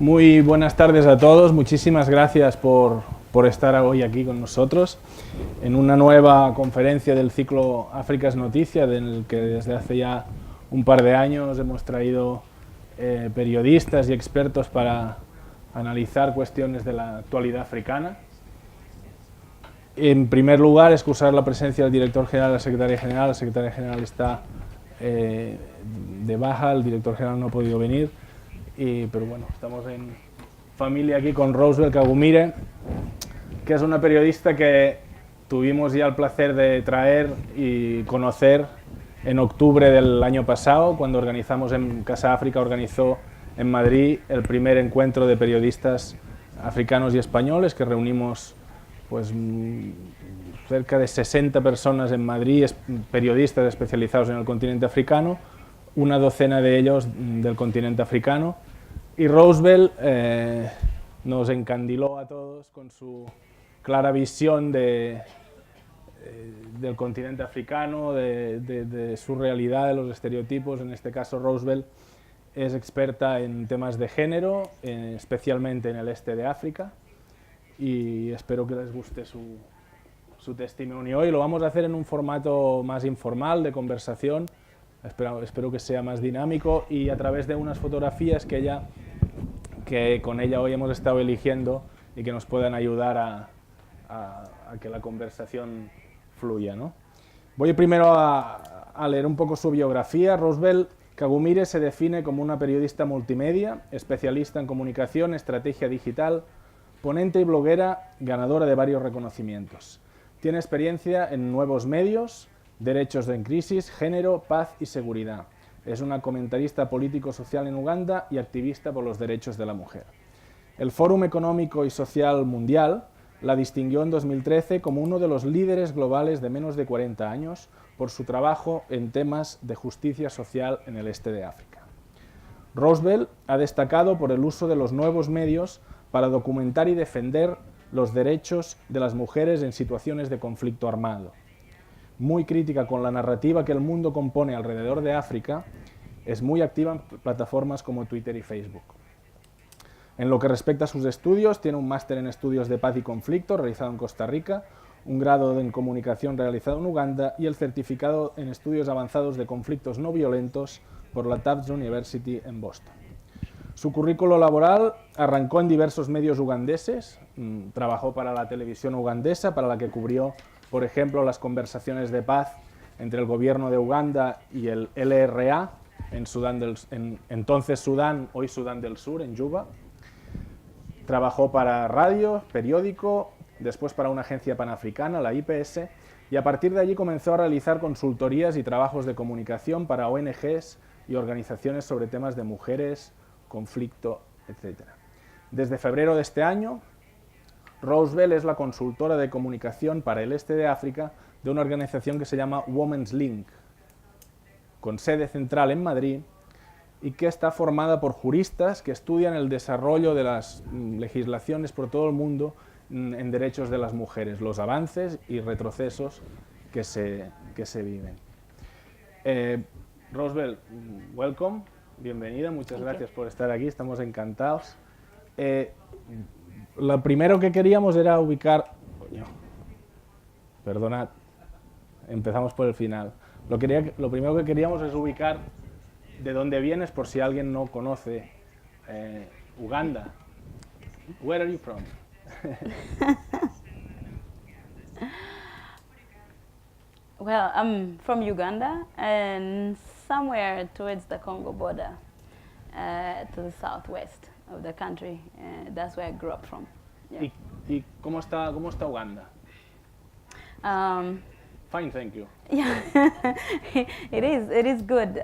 Muy buenas tardes a todos, muchísimas gracias por estar hoy aquí con nosotros en una nueva conferencia del ciclo África es noticia, del que desde hace ya un par de años hemos traído periodistas y expertos para analizar cuestiones de la actualidad africana. En primer lugar, excusar la presencia del director general y la secretaria general. La secretaria general está de baja, el director general no ha podido venir. Pero bueno, estamos en familia aquí con Rosebell Kagumire, que es una periodista que tuvimos ya el placer de traer y conocer en octubre del año pasado, cuando organizamos en Casa África, organizó en Madrid el primer encuentro de periodistas africanos y españoles, que reunimos pues cerca de 60 personas en Madrid, periodistas especializados en el continente africano, una docena de ellos del continente africano, y Rosebell nos encandiló a todos con su clara visión del continente africano, de su realidad, de los estereotipos. En este caso, Rosebell es experta en temas de género, especialmente en el este de África, y espero que les guste su testimonio hoy. Lo vamos a hacer en un formato más informal, de conversación. Espero que sea más dinámico, y a través de unas fotografías que con ella hoy hemos estado eligiendo y que nos puedan ayudar a que la conversación fluya, ¿no? Voy primero a leer un poco su biografía. Rosebell Kagumire se define como una periodista multimedia, especialista en comunicación, estrategia digital, ponente y bloguera, ganadora de varios reconocimientos. Tiene experiencia en nuevos medios, derechos en crisis, género, paz y seguridad. Es una comentarista político-social en Uganda y activista por los derechos de la mujer. El Fórum Económico y Social Mundial la distinguió en 2013 como uno de los líderes globales de menos de 40 años por su trabajo en temas de justicia social en el este de África. Rosebell ha destacado por el uso de los nuevos medios para documentar y defender los derechos de las mujeres en situaciones de conflicto armado. Muy crítica con la narrativa que el mundo compone alrededor de África, es muy activa en plataformas como Twitter y Facebook. En lo que respecta a sus estudios, tiene un máster en estudios de paz y conflicto realizado en Costa Rica, un grado en comunicación realizado en Uganda y el certificado en estudios avanzados de conflictos no violentos por la Tufts University en Boston. Su currículo laboral arrancó en diversos medios ugandeses, trabajó para la televisión ugandesa, para la que cubrió, por ejemplo, las conversaciones de paz entre el gobierno de Uganda y el LRA, en entonces Sudán, hoy Sudán del Sur, en Yuba. Trabajó para radio, periódico, después para una agencia panafricana, la IPS, y a partir de allí comenzó a realizar consultorías y trabajos de comunicación para ONGs y organizaciones sobre temas de mujeres, conflicto, etc. Desde febrero de este año, Rosebell es la consultora de comunicación para el este de África de una organización que se llama Women's Link, con sede central en Madrid, y que está formada por juristas que estudian el desarrollo de las legislaciones por todo el mundo en derechos de las mujeres, los avances y retrocesos que se viven. Rosebell, welcome, bienvenida, muchas gracias por estar aquí, estamos encantados. Lo primero que queríamos era ubicar... Perdonad, empezamos por el final. Lo primero que queríamos es ubicar de dónde vienes, por si alguien no conoce Uganda. Where are you from? Well, I'm from Uganda and somewhere towards the Congo border, to the southwest of the country. That's where I grew up from. Yeah. ¿Y cómo está Uganda? Fine, thank you. Yeah, it is good.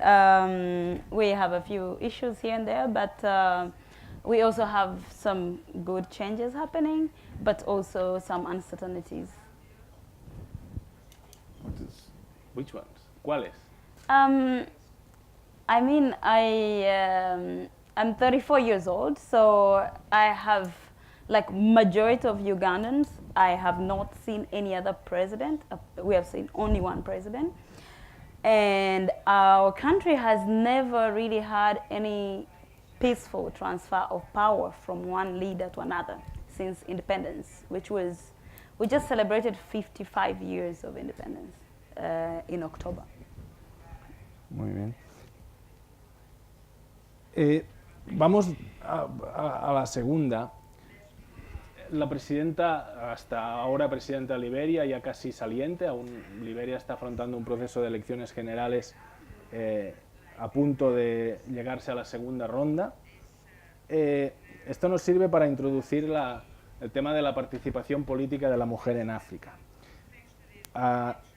We have a few issues here and there, but we also have some good changes happening, but also some uncertainties. Which ones? ¿Cuáles? I mean, I'm 34 years old, so I have, like majority of Ugandans, I have not seen any other president. We have seen only one president. And our country has never really had any peaceful transfer of power from one leader to another since independence, we just celebrated 55 years of independence in October. Muy bien. Vamos a la segunda. La presidenta, hasta ahora presidenta de Liberia, ya casi saliente, aún Liberia está afrontando un proceso de elecciones generales a punto de llegarse a la segunda ronda. Esto nos sirve para introducir el tema de la participación política de la mujer en África.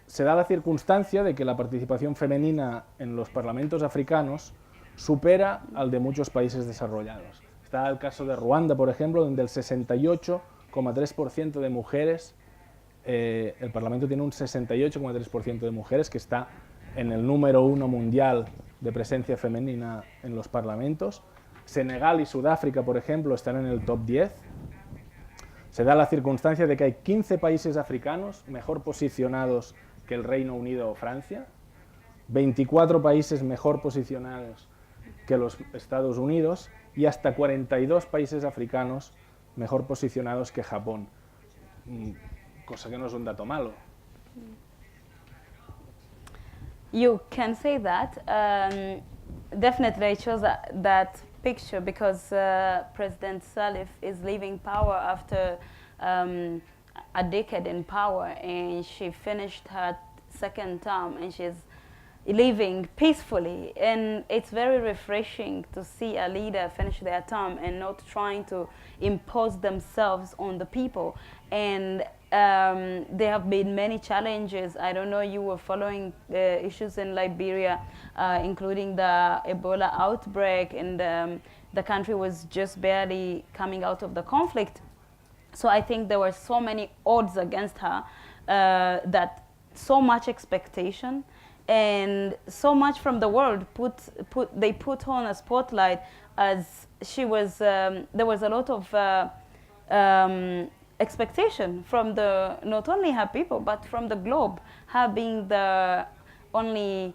Se da la circunstancia de que la participación femenina en los parlamentos africanos supera al de muchos países desarrollados. Está el caso de Ruanda, por ejemplo, donde el 68,3% de mujeres, el Parlamento tiene un 68,3% de mujeres, que está en el número 1 mundial de presencia femenina en los parlamentos. Senegal y Sudáfrica, por ejemplo, están en el top 10. Se da la circunstancia de que hay 15 países africanos mejor posicionados que el Reino Unido o Francia, 24 países mejor posicionados que los Estados Unidos y hasta 42 países africanos mejor posicionados que Japón, cosa que no es un dato malo. You can say that. Definitely I chose that picture because President Salif is leaving power after a decade in power, and she finished her second term and she's living peacefully, and it's very refreshing to see a leader finish their term and not trying to impose themselves on the people. And there have been many challenges. I don't know, you were following issues in Liberia, including the Ebola outbreak, and the country was just barely coming out of the conflict. So I think there were so many odds against her, that so much expectation and so much from the world they put on a spotlight, as she was. There was a lot of expectation from not only her people but from the globe, her being the only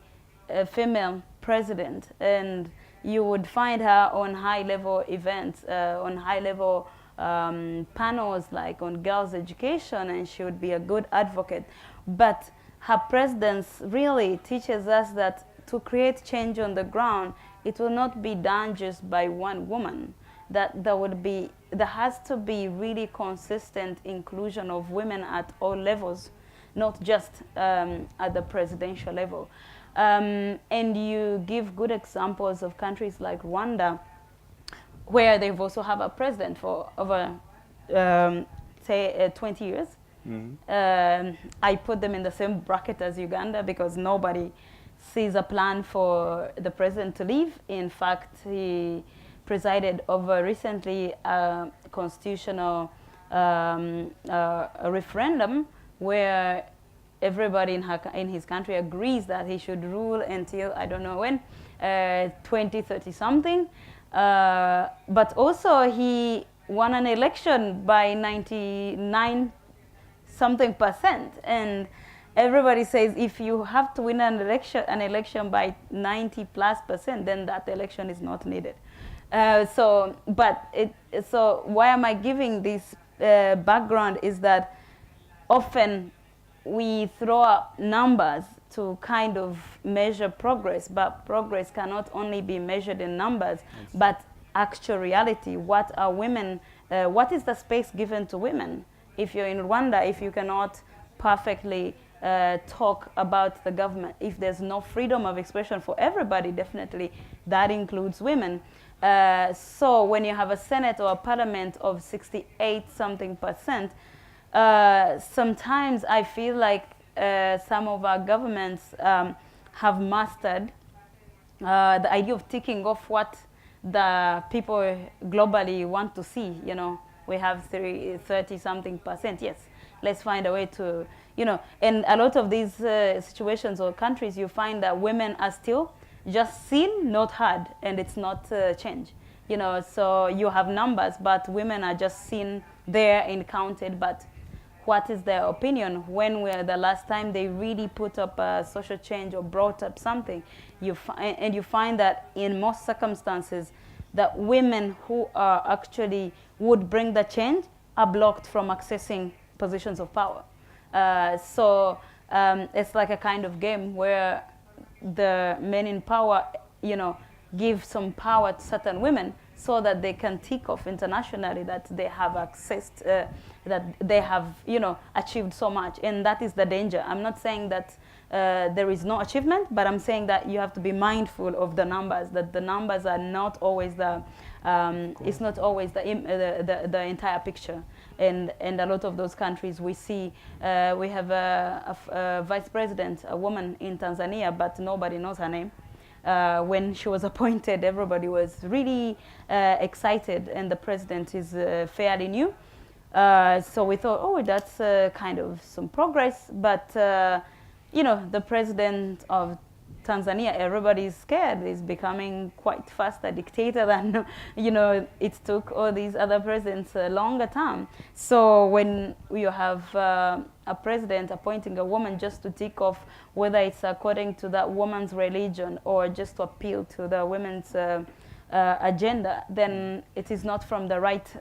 female president, and you would find her on high-level events, on high-level panels like on girls' education, and she would be a good advocate. But her presence really teaches us that to create change on the ground, it will not be done just by one woman. That there has to be really consistent inclusion of women at all levels, not just at the presidential level. And you give good examples of countries like Rwanda, where they've also have a president for over, say, 20 years. Mm-hmm. I put them in the same bracket as Uganda because nobody sees a plan for the president to leave. In fact, he presided over recently a constitutional a referendum where everybody in his country agrees that he should rule until, I don't know when, 2030 something. But also he won an election by 99 something percent, and everybody says if you have to win an election by 90+%, then that election is not needed. So why am I giving this background is that often we throw out numbers to kind of measure progress, but progress cannot only be measured in numbers, but actual reality. What are women? What is the space given to women? If you're in Rwanda, if you cannot perfectly talk about the government, if there's no freedom of expression for everybody, definitely that includes women. So when you have a Senate or a parliament of 68-something%, sometimes I feel like some of our governments have mastered the idea of ticking off what the people globally want to see. You know, we have 30-something%. Yes, let's find a way to, and a lot of these situations or countries, you find that women are still just seen, not heard, and it's not change. So you have numbers, but women are just seen there and counted, but what is their opinion? When were the last time they really put up a social change or brought up something? And you find that in most circumstances, that women who are actually would bring the change are blocked from accessing positions of power. So it's like a kind of game where the men in power, give some power to certain women so that they can tick off internationally that they have accessed, that they have, achieved so much. And that is the danger. I'm not saying that there is no achievement, but I'm saying that you have to be mindful of the numbers, that the numbers are not always it's not always the entire picture. And a lot of those countries we see, we have a vice president, a woman in Tanzania, but nobody knows her name. When she was appointed, everybody was really excited, and the president is fairly new. So we thought, oh, that's kind of some progress, but the president of Tanzania, everybody's scared, is becoming quite fast a dictator than, it took all these other presidents a longer time. So when you have a president appointing a woman just to tick off whether it's according to that woman's religion or just to appeal to the women's agenda, then it is not from the right,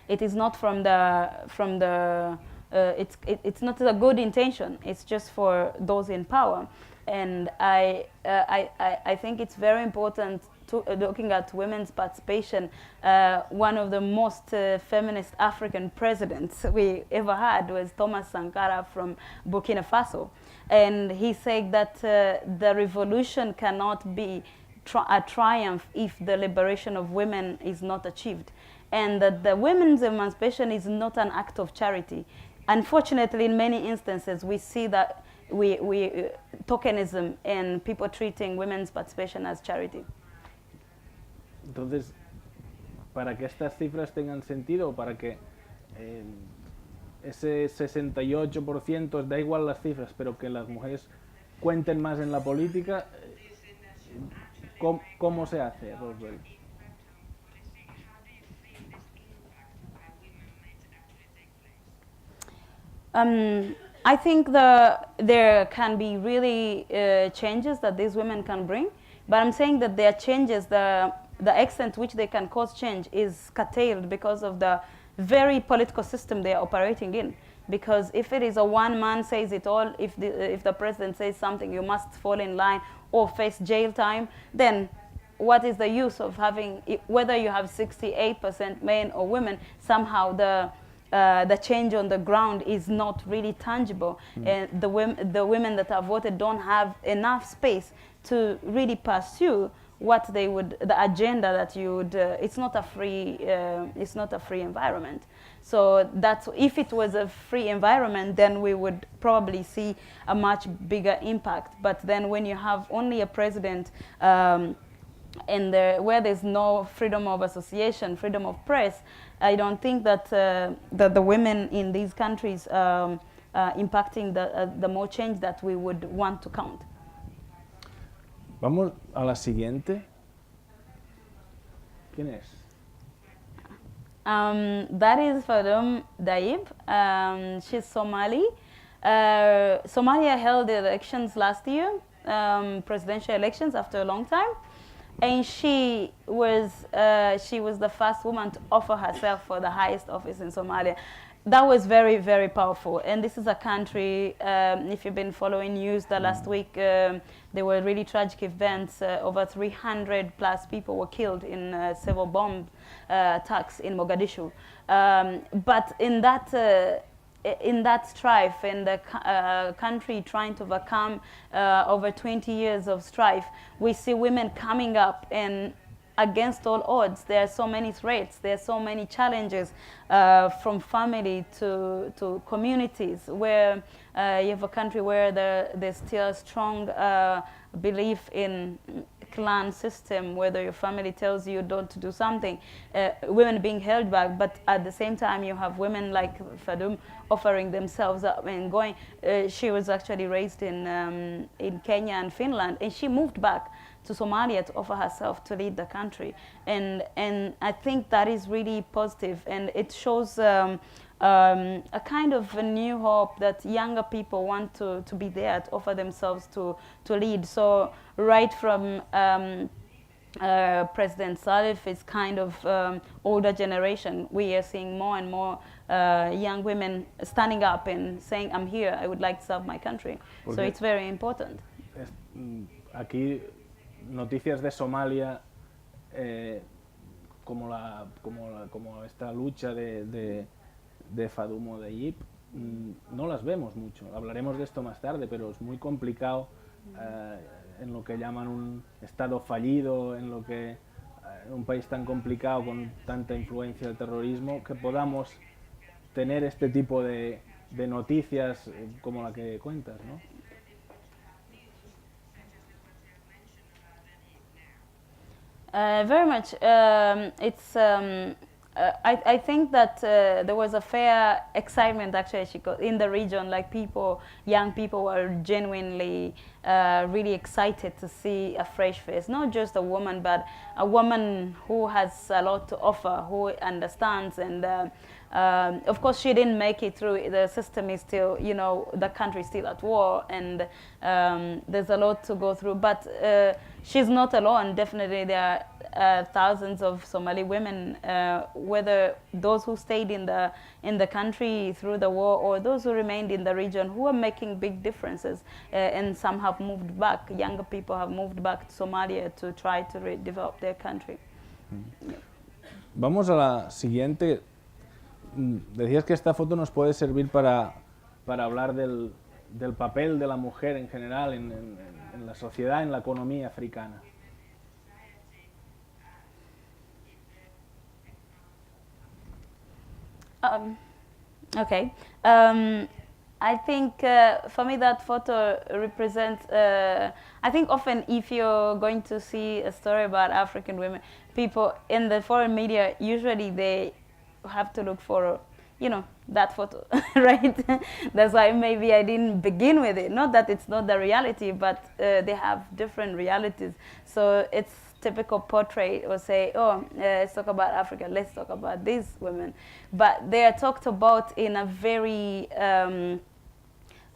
it is not from the it's not a good intention. It's just for those in power. And I think it's very important to looking at women's participation. One of the most feminist African presidents we ever had was Thomas Sankara from Burkina Faso. And he said that the revolution cannot be a triumph if the liberation of women is not achieved. And that the women's emancipation is not an act of charity. Unfortunately, in many instances, we see that we tokenism and people treating women's participation as charity. Entonces, para que estas cifras tengan sentido, para que ese 68%, da igual las cifras, pero que las mujeres cuenten más en la política, ¿cómo se hace, Rosebell? I think there can be really changes that these women can bring, but I'm saying that their changes, the extent to which they can cause change is curtailed because of the very political system they are operating in. Because if it is a one man says it all, if the president says something, you must fall in line or face jail time, then what is the use of having, whether you have 68% men or women, somehow the change on the ground is not really tangible. And the women that are voted don't have enough space to really pursue what they would, the agenda that you would, it's not a free environment. So that's, if it was a free environment, then we would probably see a much bigger impact. But then when you have only a president where there's no freedom of association, freedom of press, I don't think that the women in these countries impacting the more change that we would want to count. Vamos a la siguiente. ¿Quién es? That is Fadum Daib. She's Somali. Somalia held the elections last year, presidential elections after a long time. And she was the first woman to offer herself for the highest office in Somalia. That was very, very powerful. And this is a country, if you've been following news the last week, there were really tragic events. Over 300 plus people were killed in several bomb attacks in Mogadishu. But in that strife, in the country trying to overcome over 20 years of strife, we see women coming up, and against all odds, there are so many threats, there are so many challenges, from family to communities, where you have a country where there's still a strong belief in clan system, whether your family tells you don't do something, women being held back, but at the same time you have women like Fadum offering themselves up and going. She was actually raised in Kenya and Finland, and she moved back to Somalia to offer herself to lead the country, and I think that is really positive, and it shows a kind of a new hope that younger people want to be there to offer themselves to lead. So right from President Salif is kind of older generation. We are seeing more and more young women standing up and saying, I'm here, I would like to serve my country. So it's very important. Aquí noticias de Somalia, como esta lucha de Fadumo de Yip, no las vemos mucho. Hablaremos de esto más tarde, pero es muy complicado en lo que llaman un estado fallido, en lo que un país tan complicado con tanta influencia del terrorismo, que podamos tener este tipo de noticias como la que cuentas, ¿no? Very much. I think that there was a fair excitement actually in the region, like young people were genuinely really excited to see a fresh face, not just a woman, but a woman who has a lot to offer, who understands, and of course she didn't make it through. The system is still, the country is still at war, and there's a lot to go through, but she's not alone. Definitely there are thousands of Somali women, whether those who stayed in the country through the war or those who remained in the region, who are making big differences, and some have moved back. Younger people have moved back to Somalia to try to redevelop their country. Yeah. Vamos a la siguiente. Decías que esta foto nos puede servir para hablar del papel de la mujer en general en la sociedad, en la economía africana. Okay. I think for me that photo represents, I think often if you're going to see a story about African women, people in the foreign media, usually they have to look for, that photo, right? That's why maybe I didn't begin with it. Not that it's not the reality, but they have different realities. So it's typical portrait or say, let's talk about Africa, let's talk about these women. But they are talked about in a very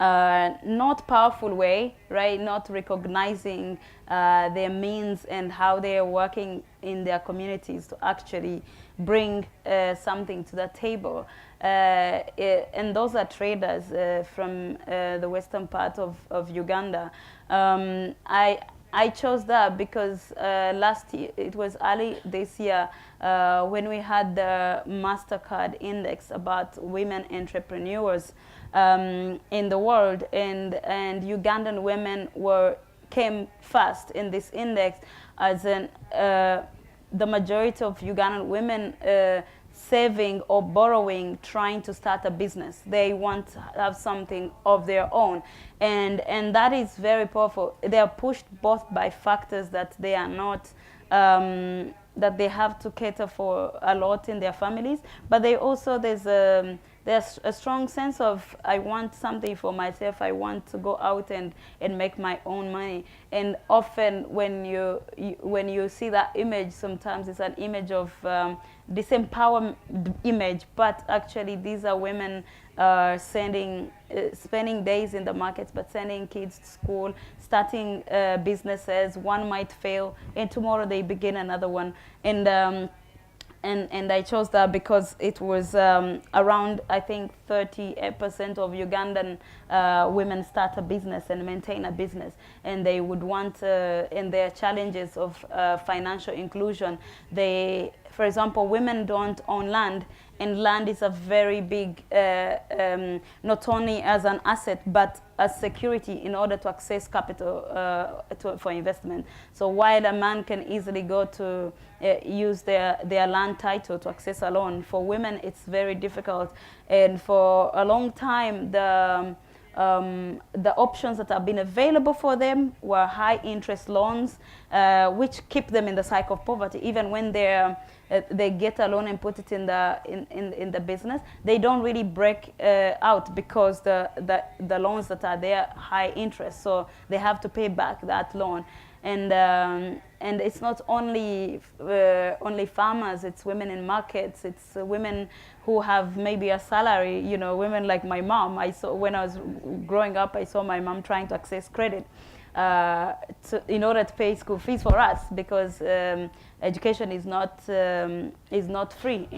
not powerful way, right? Not recognizing their means and how they are working in their communities to actually bring something to the table. And those are traders from the western part of Uganda. I chose that because last year, it was early this year, when we had the MasterCard index about women entrepreneurs in the world, and Ugandan women came first in this index, as in the majority of Ugandan women saving or borrowing, trying to start a business. They want to have something of their own, and that is very powerful. They are pushed both by factors that they are not, that they have to cater for a lot in their families, but they also, there's a strong sense of, I want something for myself, I want to go out and make my own money. And often when you see that image, sometimes it's an image of disempowerment image, but actually these are women spending days in the markets, but sending kids to school, starting businesses. One might fail, and tomorrow they begin another one. And I chose that because it was around, I think, 30% of Ugandan women start a business and maintain a business, and they would want, in their challenges of financial inclusion, for example, women don't own land, and land is a very big, not only as an asset, but as security in order to access capital for investment. So while a man can easily go to use their land title to access a loan, for women it's very difficult. And for a long time, the options that have been available for them were high interest loans, which keep them in the cycle of poverty. Even when they get a loan and put it in the business, they don't really break out, because the loans that are there high interest, so they have to pay back that loan. And it's not only farmers, it's women in markets, it's women who have maybe a salary, women like my mom. I saw when I was growing up, I saw my mom trying to access credit. in order to pay school fees for us, because education is not free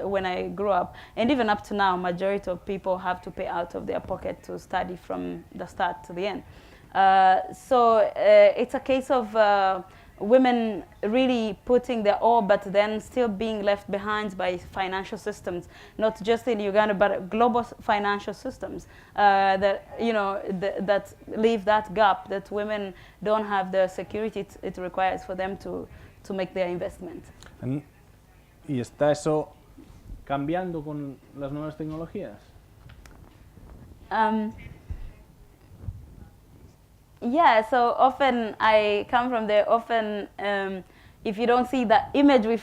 when I grew up, and even up to now, majority of people have to pay out of their pocket to study from the start to the end. So it's a case of women really putting their all, but then still being left behind by financial systems, not just in Uganda, but global financial systems that that leave that gap, that women don't have the security it requires for them to make their investment. ¿Y está eso cambiando con las nuevas tecnologías? Yeah, so often I come from there. Often, if you don't see the image we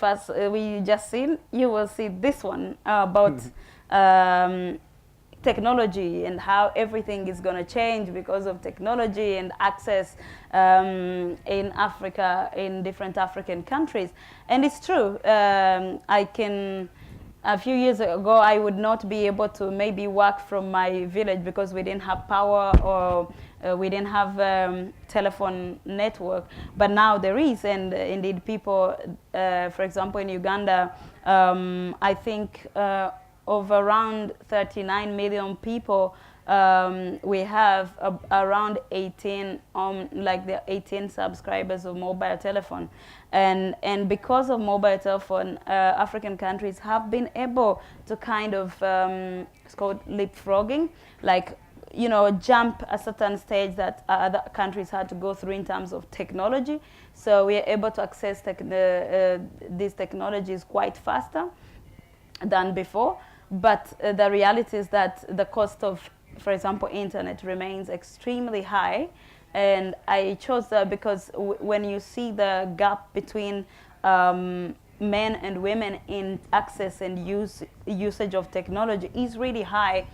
just seen, you will see this one about technology and how everything is going to change because of technology and access in Africa, in different African countries. And it's true. A few years ago, I would not be able to maybe work from my village because we didn't have power or we didn't have telephone network, but now there is, and indeed people, for example, in Uganda, I think of around 39 million people, we have around 18, like the 18 subscribers of mobile telephone. And because of mobile telephone, African countries have been able to kind of, it's called leapfrogging, like, jump a certain stage that other countries had to go through in terms of technology. So we are able to access these technologies quite faster than before. But the reality is that the cost of, for example, internet remains extremely high. And I chose that because when you see the gap between men and women in access and usage of technology is really high.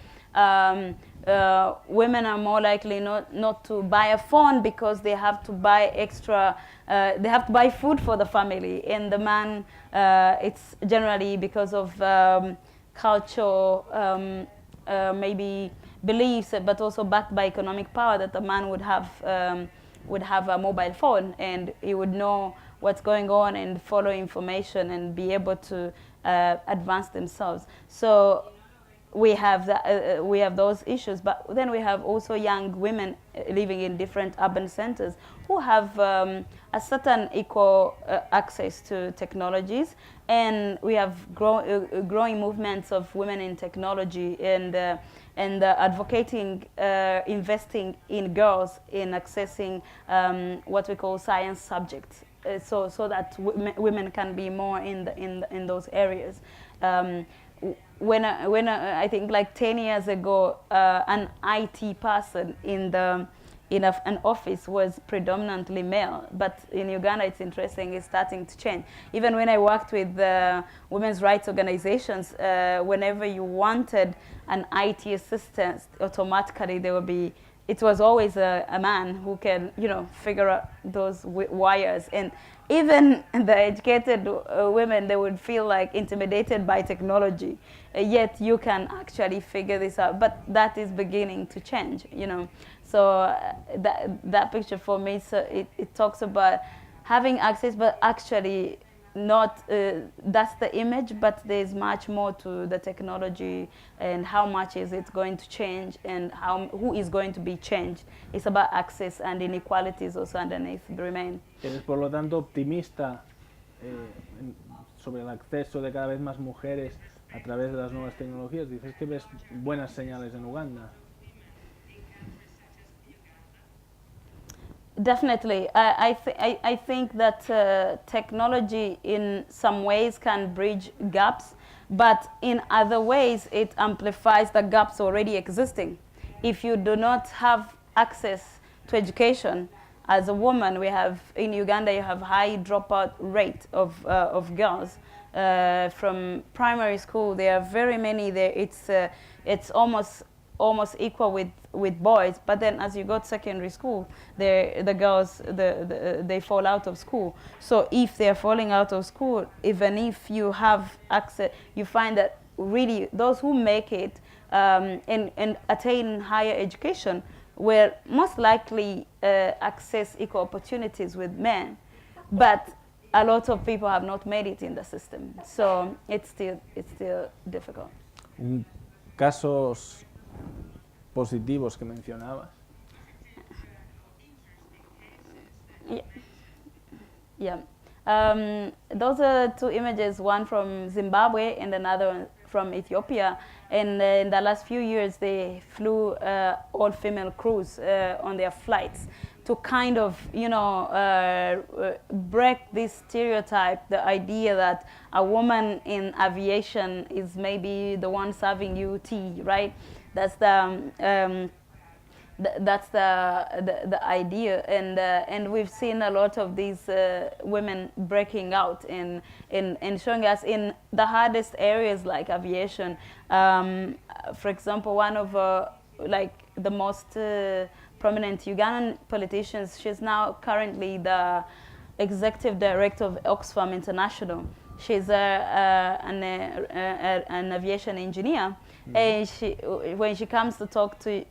Women are more likely not to buy a phone because they have to buy extra, they have to buy food for the family. And the man, it's generally because of cultural, maybe beliefs, but also backed by economic power, that the man would have a mobile phone and he would know what's going on and follow information and be able to advance themselves. So we have those issues, but then we have also young women living in different urban centers who have a certain equal access to technologies, and we have growing movements of women in technology and advocating investing in girls in accessing what we call science subjects, so that women can be more in those areas. When I think like 10 years ago, an IT person in an office was predominantly male, but in Uganda it's interesting, it's starting to change. Even when I worked with women's rights organizations, whenever you wanted an IT assistant, automatically there would be, it was always a man who can, figure out those wires. And even the educated women, they would feel like intimidated by technology. Yet you can actually figure this out. But that is beginning to change, So that picture for me, so it talks about having access, but actually not, that's the image, but there's much more to the technology and how much is it going to change and who is going to be changed. It's about access, and inequalities also underneath remain. ¿Eres por lo tanto optimista sobre el acceso de cada vez más mujeres a través de las nuevas tecnologías? Dices que ves buenas señales en Uganda. Definitely. I think that technology in some ways can bridge gaps, but in other ways it amplifies the gaps already existing. If you do not have access to education, as a woman, we have, in Uganda, you have high dropout rate of girls. From primary school, there are very many there. It's almost equal with boys, but then as you go to secondary school, the girls they fall out of school. So if they're falling out of school, even if you have access, you find that really those who make it and attain higher education will most likely access equal opportunities with men, but a lot of people have not made it in the system, so it's still difficult. Casos positivos que mencionabas. Yeah. Those are two images, one from Zimbabwe and another one from Ethiopia. And in the last few years, they flew all-female crews on their flights to kind of, break this stereotype, the idea that a woman in aviation is maybe the one serving you tea, right? That's the idea, and we've seen a lot of these women breaking out and showing us in the hardest areas like aviation. For example, one of like the most prominent Ugandan politicians, she's now currently the executive director of Oxfam International. She's an aviation engineer. And when she comes to talk to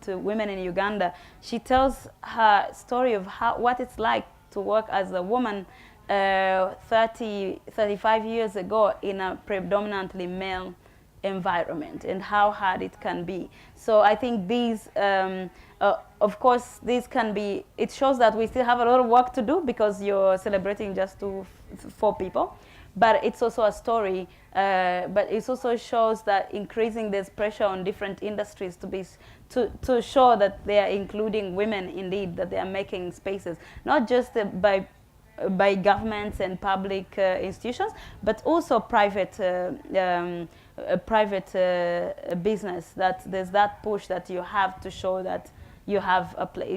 women in Uganda, she tells her story of what it's like to work as a woman 35 years ago in a predominantly male environment and how hard it can be. So I think these, of course, these can be, it shows that we still have a lot of work to do because you're celebrating just 4 people. But it's also a story, but it also shows that increasing this pressure on different industries to show that they are including women indeed, that they are making spaces, not just by governments and public institutions, but also private business. That there's that push that you have to show that you have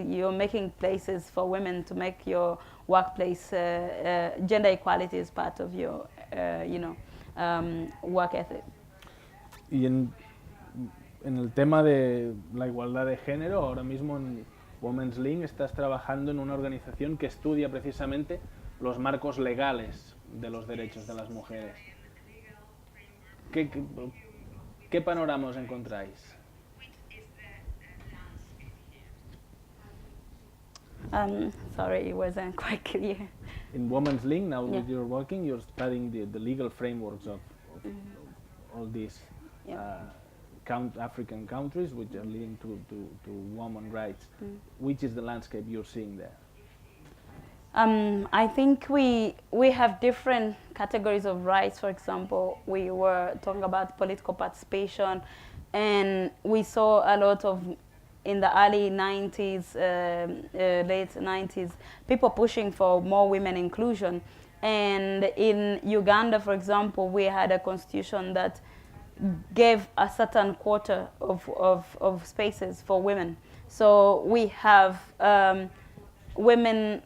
you're making places for women to make your workplace. Gender equality is part of your work ethic. Y en el tema de la igualdad de género, ahora mismo en Women's Link estás trabajando en una organización que estudia precisamente los marcos legales de los derechos de las mujeres. ¿Qué panoramas encontráis? Sorry, it wasn't quite clear. In Women's Link, now that you're working, you're studying the legal frameworks of all these African countries which are leading to women's rights. Which is the landscape you're seeing there? I think we have different categories of rights. For example, we were talking about political participation, and we saw a lot of, in the early 90s, late 90s, people pushing for more women inclusion. And in Uganda, for example, we had a constitution that gave a certain quota of spaces for women. So we have women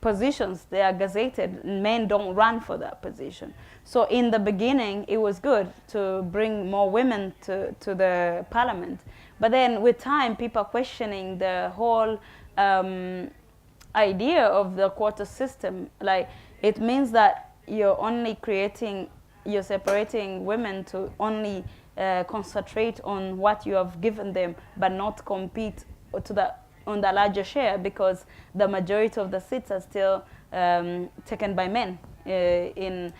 positions, they are gazetted, men don't run for that position. So in the beginning, it was good to bring more women to the parliament. But then with time, people are questioning the whole idea of the quota system. Like, it means that you're separating women to only concentrate on what you have given them, but not compete on the larger share, because the majority of the seats are still taken by men in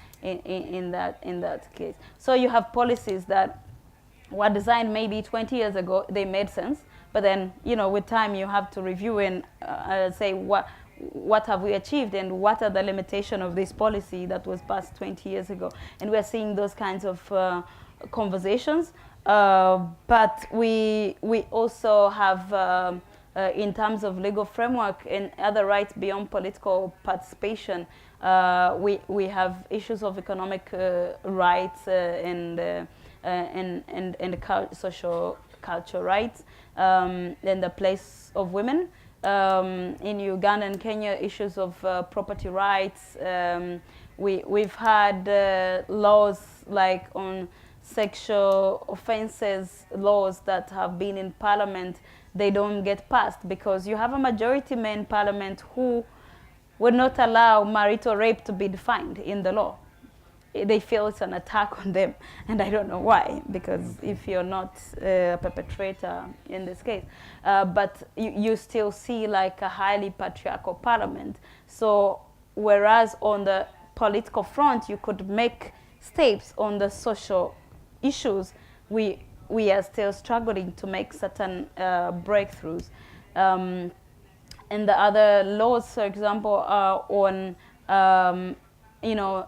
that case. So you have policies that were designed maybe 20 years ago, they made sense, but then with time you have to review and say what have we achieved and what are the limitations of this policy that was passed 20 years ago. And we are seeing those kinds of conversations, but we also have in terms of legal framework and other rights beyond political participation, we have issues of economic rights and social cultural rights, and the place of women. In Uganda and Kenya, issues of property rights. We've had laws like on sexual offenses, laws that have been in parliament. They don't get passed because you have a majority men in parliament who would not allow marital rape to be defined in the law. they feel it's an attack on them, and I don't know why, because if you're not a perpetrator in this case, but you still see like a highly patriarchal parliament. So whereas on the political front you could make steps on the social issues, we are still struggling to make certain breakthroughs. And the other laws, for example, are on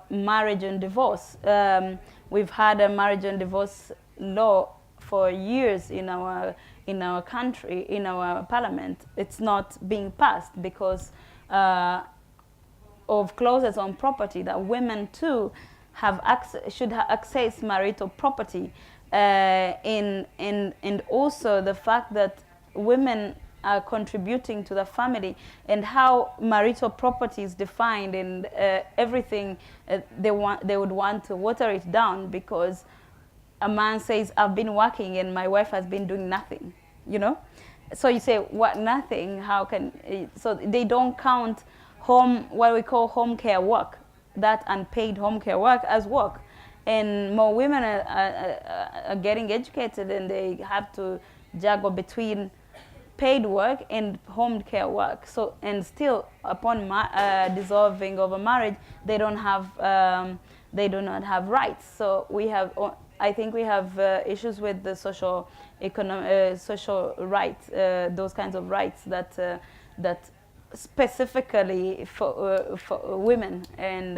marriage and divorce. We've had a marriage and divorce law for years in our country, in our parliament. It's not being passed because of clauses on property that women too should access marital property, and also the fact that women are contributing to the family, and how marital property is defined, and everything they would want to water it down, because a man says, I've been working and my wife has been doing nothing, So you say, what, nothing? How can, so they don't count what we call home care work, that unpaid home care work, as work. And more women are getting educated, and they have to juggle between paid work and home care work. So, and still, upon dissolving of a marriage, they do not have rights. So I think we have issues with the social rights, those kinds of rights that specifically for women, and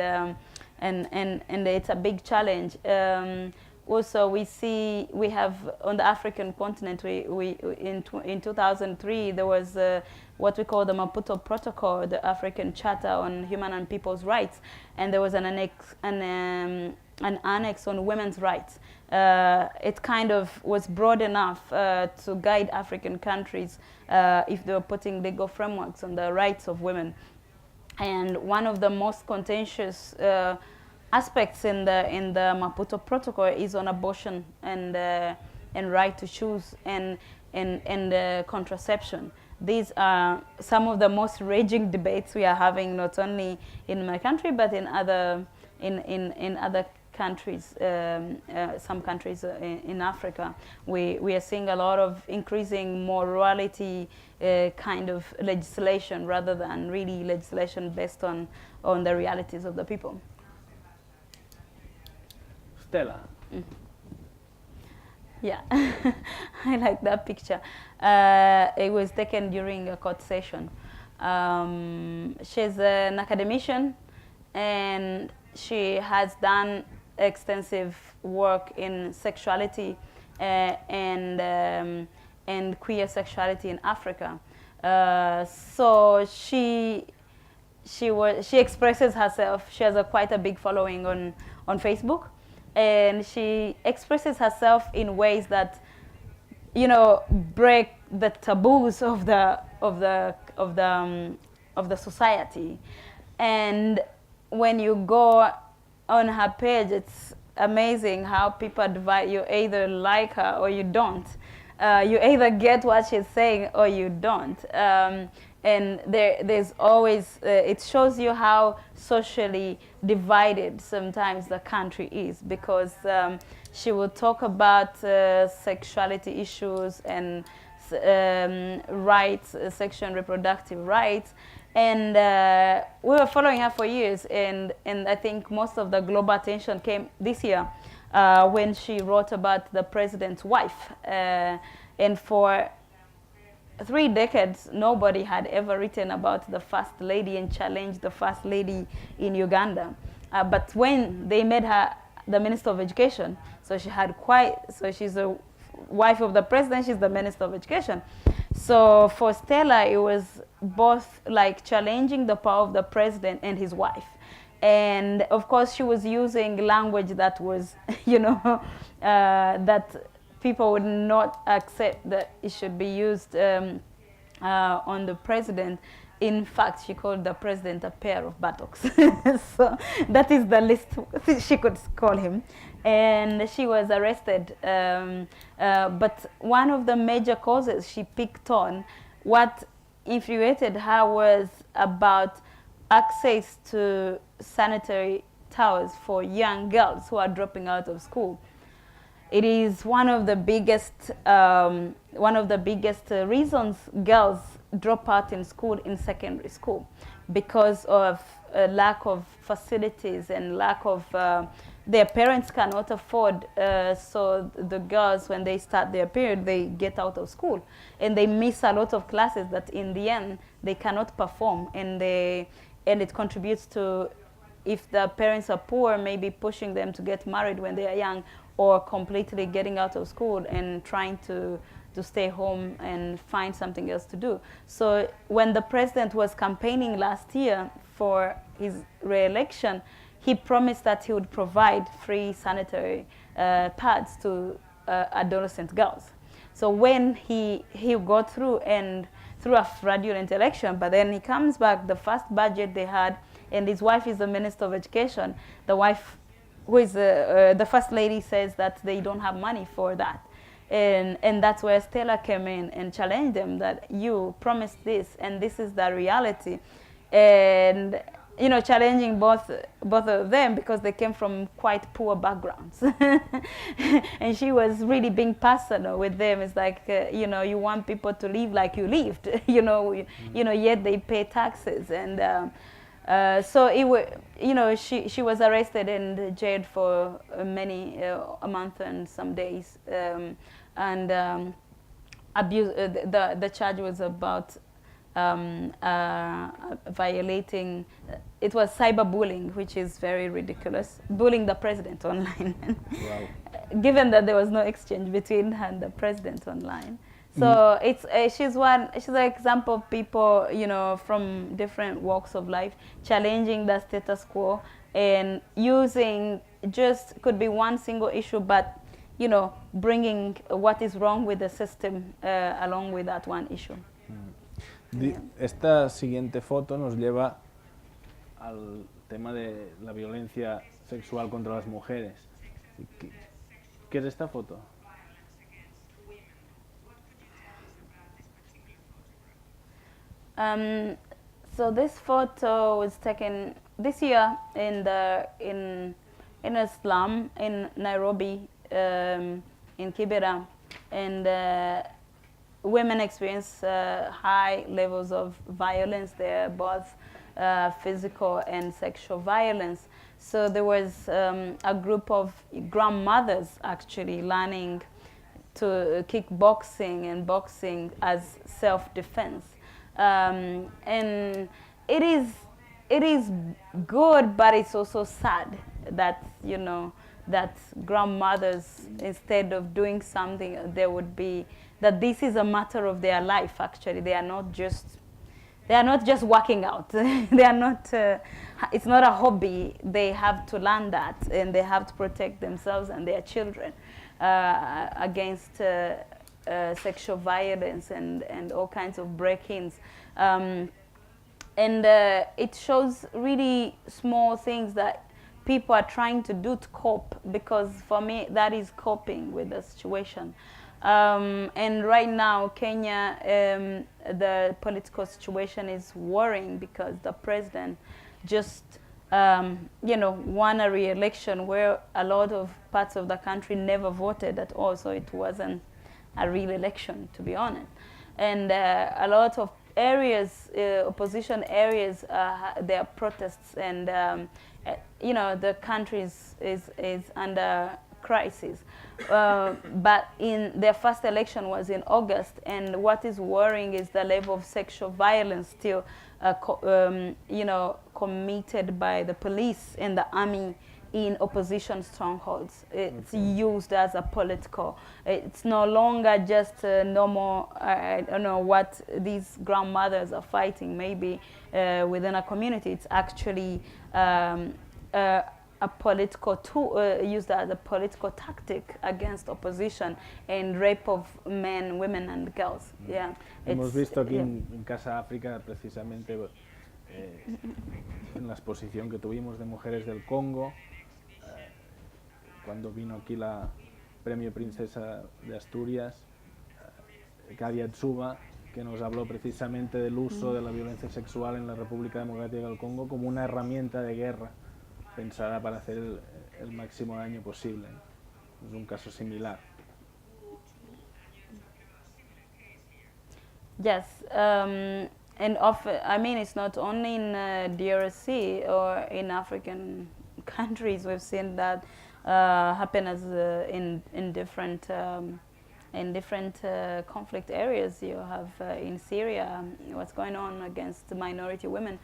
it's a big challenge. Also, we have on the African continent, in 2003 there was what we call the Maputo Protocol, the African Charter on Human and People's Rights, and there was an annex on women's rights. It kind of was broad enough to guide African countries if they were putting legal frameworks on the rights of women. And one of the most contentious aspects in the Maputo Protocol is on abortion and right to choose and contraception. These are some of the most raging debates we are having, not only in my country but in other countries, some countries in Africa. We are seeing a lot of increasing morality kind of legislation, rather than really legislation based on the realities of the people. Stella. Yeah, I like that picture. It was taken during a court session. She's an academician, and she has done extensive work in sexuality and queer sexuality in Africa. So she expresses herself. She has quite a big following on Facebook, and she expresses herself in ways that break the taboos of the society. And when you go on her page, it's amazing how people divide. You either like her or you don't. You either get what she's saying or you don't. And there's always, it shows you how socially divided sometimes the country is, because she will talk about sexuality issues and rights, sexual and reproductive rights. And we were following her for years, and I think most of the global attention came this year when she wrote about the president's wife. And for 3 decades, nobody had ever written about the first lady and challenged the first lady in Uganda. But when they made her the Minister of Education, so she's the wife of the president, she's the Minister of Education. So for Stella, it was both like challenging the power of the president and his wife. And of course, she was using language that was, that people would not accept that it should be used on the president. In fact, she called the president a pair of buttocks. So that is the least she could call him. And she was arrested. But one of the major causes she picked on, what infuriated her was about access to sanitary towers for young girls who are dropping out of school. It is one of the biggest reasons girls drop out in school, in secondary school, because of lack of facilities and lack of their parents cannot afford. So the girls, when they start their period, they get out of school and they miss a lot of classes that in the end they cannot perform, and it contributes to, if the parents are poor, maybe pushing them to get married when they are young, or completely getting out of school and trying to stay home and find something else to do. So when the president was campaigning last year for his re-election, he promised that he would provide free sanitary pads to adolescent girls. So when he got through a fraudulent election, but then he comes back, the first budget they had, and his wife is the Minister of Education, the wife, who is the First Lady, says that they don't have money for that. And that's where Stella came in and challenged them that you promised this, and this is the reality. And you know, challenging both of them because they came from quite poor backgrounds. And she was really being personal with them. It's like, you know, you want people to live like you lived, you know, yet they pay taxes. And so it was, you know, she was arrested and jailed for a month and some days. Abuse. The charge was about violating. It was cyberbullying, which is very ridiculous. Bullying the president online. Wow. Given that there was no exchange between her and the president online. So she's an example of people, you know, from different walks of life, challenging the status quo and using, just could be one single issue, but, you know, bringing what is wrong with the system along with that one issue. Esta siguiente foto nos lleva al tema de la violencia sexual contra las mujeres. ¿Qué es esta foto? So this photo was taken this year in a slum in Nairobi, in Kibera, and women experience high levels of violence there, both physical and sexual violence. So there was a group of grandmothers actually learning to kickboxing and boxing as self-defense. And it is good, but it's also sad that, you know, that grandmothers, instead of doing something, they would be, that this is a matter of their life. Actually, they are not just working out. They are not. It's not a hobby. They have to learn that, and they have to protect themselves and their children against sexual violence and all kinds of break-ins. And it shows really small things that people are trying to do to cope, because for me that is coping with the situation. And right now Kenya, the political situation is worrying because the president just you know, won a re-election where a lot of parts of the country never voted at all, so it wasn't a real election, to be honest. And a lot of areas, opposition areas, there are protests, and you know, the country is under crisis. But in their first election was in August, and what is worrying is the level of sexual violence still you know, committed by the police and the army in opposition strongholds. It's used as a political. It's no longer just normal, I don't know what these grandmothers are fighting maybe within a community. It's actually a political tool, used as a political tactic against opposition and rape of men, women and girls. Yeah. Hemos visto aquí en Casa África precisamente en la exposición que tuvimos de mujeres del Congo, cuando vino aquí la Premio Princesa de Asturias, Kadia Tsuba, que nos habló precisamente del uso de la violencia sexual en la República Democrática del Congo como una herramienta de guerra pensada para hacer el máximo daño posible. Es un caso similar. Yes, and often, I mean, it's not only in DRC or in African countries. We've seen that happen as in different conflict areas. You have in Syria what's going on against the minority women.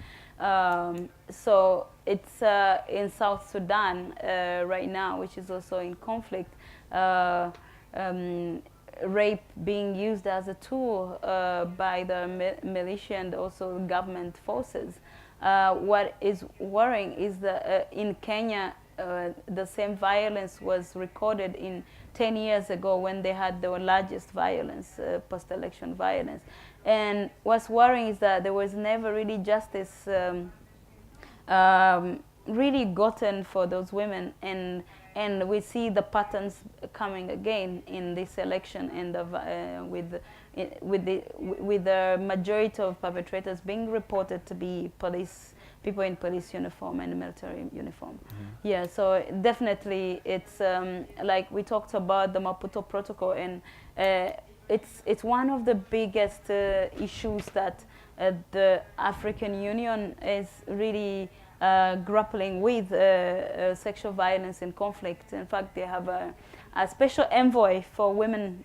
So it's in South Sudan right now, which is also in conflict. Rape being used as a tool by the militia and also government forces. What is worrying is that in Kenya, the same violence was recorded in 10 years ago when they had the largest violence, post-election violence. And what's worrying is that there was never really justice really gotten for those women, and we see the patterns coming again in this election, and with the majority of perpetrators being reported to be people in police uniform and military uniform. Mm-hmm. Yeah, so definitely it's like we talked about the Maputo Protocol, and it's one of the biggest issues that the African Union is really grappling with, sexual violence in conflict. In fact, they have a special envoy for women,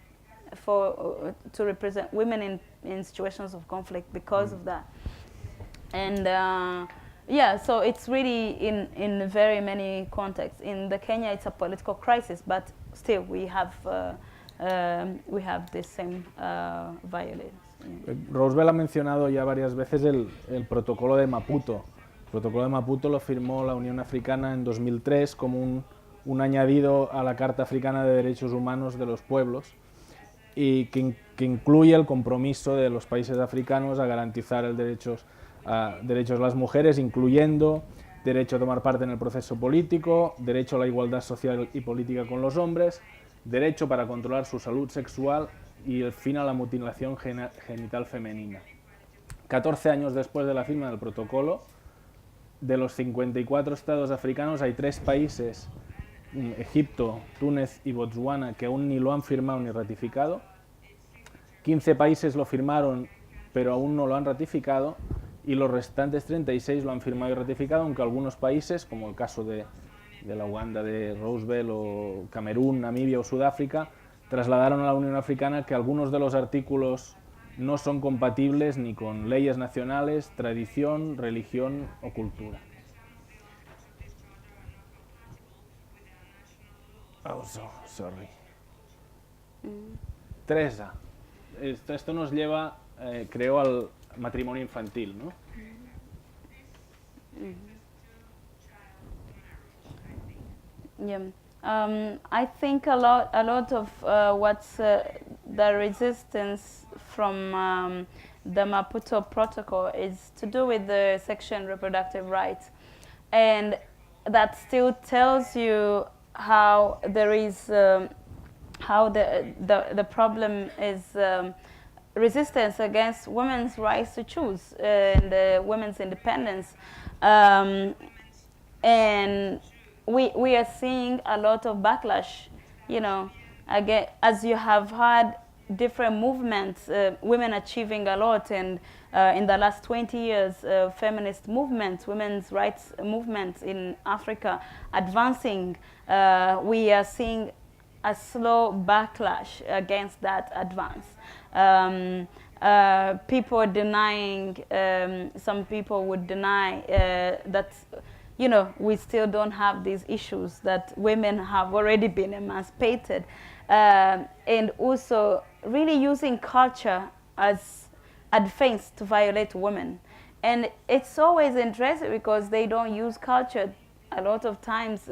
to represent women in situations of conflict because of that. And yeah, so it's really in very many contexts. In the Kenya, it's a political crisis, but still we have this same violence. Rosebell ha mencionado ya varias veces el protocolo de Maputo. El protocolo de Maputo lo firmó la Unión Africana en 2003 como un añadido a la Carta Africana de Derechos Humanos de los Pueblos, y que incluye el compromiso de los países africanos a garantizar derechos de las mujeres, incluyendo derecho a tomar parte en el proceso político, derecho a la igualdad social y política con los hombres, derecho para controlar su salud sexual y el fin a la mutilación genital femenina. 14 años después de la firma del protocolo, de los 54 estados africanos hay 3 países, Egipto, Túnez y Botswana, que aún ni lo han firmado ni ratificado. 15 países lo firmaron pero aún no lo han ratificado, y los restantes 36 lo han firmado y ratificado, aunque algunos países, como el caso de la Uganda de Rosebell, o Camerún, Namibia o Sudáfrica, trasladaron a la Unión Africana que algunos de los artículos no son compatibles ni con leyes nacionales, tradición, religión o cultura. Oh, sorry. Teresa, esto nos lleva, creo, al matrimonio infantil, ¿no? Yeah. I think a lot of what's the resistance from the Maputo Protocol is to do with the sexual and reproductive rights, and that still tells you how there is how the problem is resistance against women's rights to choose and women's independence, and we are seeing a lot of backlash, you know, again, as you have had different movements, women achieving a lot, and in the last 20 years, feminist movements, women's rights movements in Africa advancing, we are seeing a slow backlash against that advance. People denying, some people would deny that, you know, we still don't have these issues, that women have already been emancipated, and also really using culture as a defense to violate women. And it's always interesting because they don't use culture a lot of times,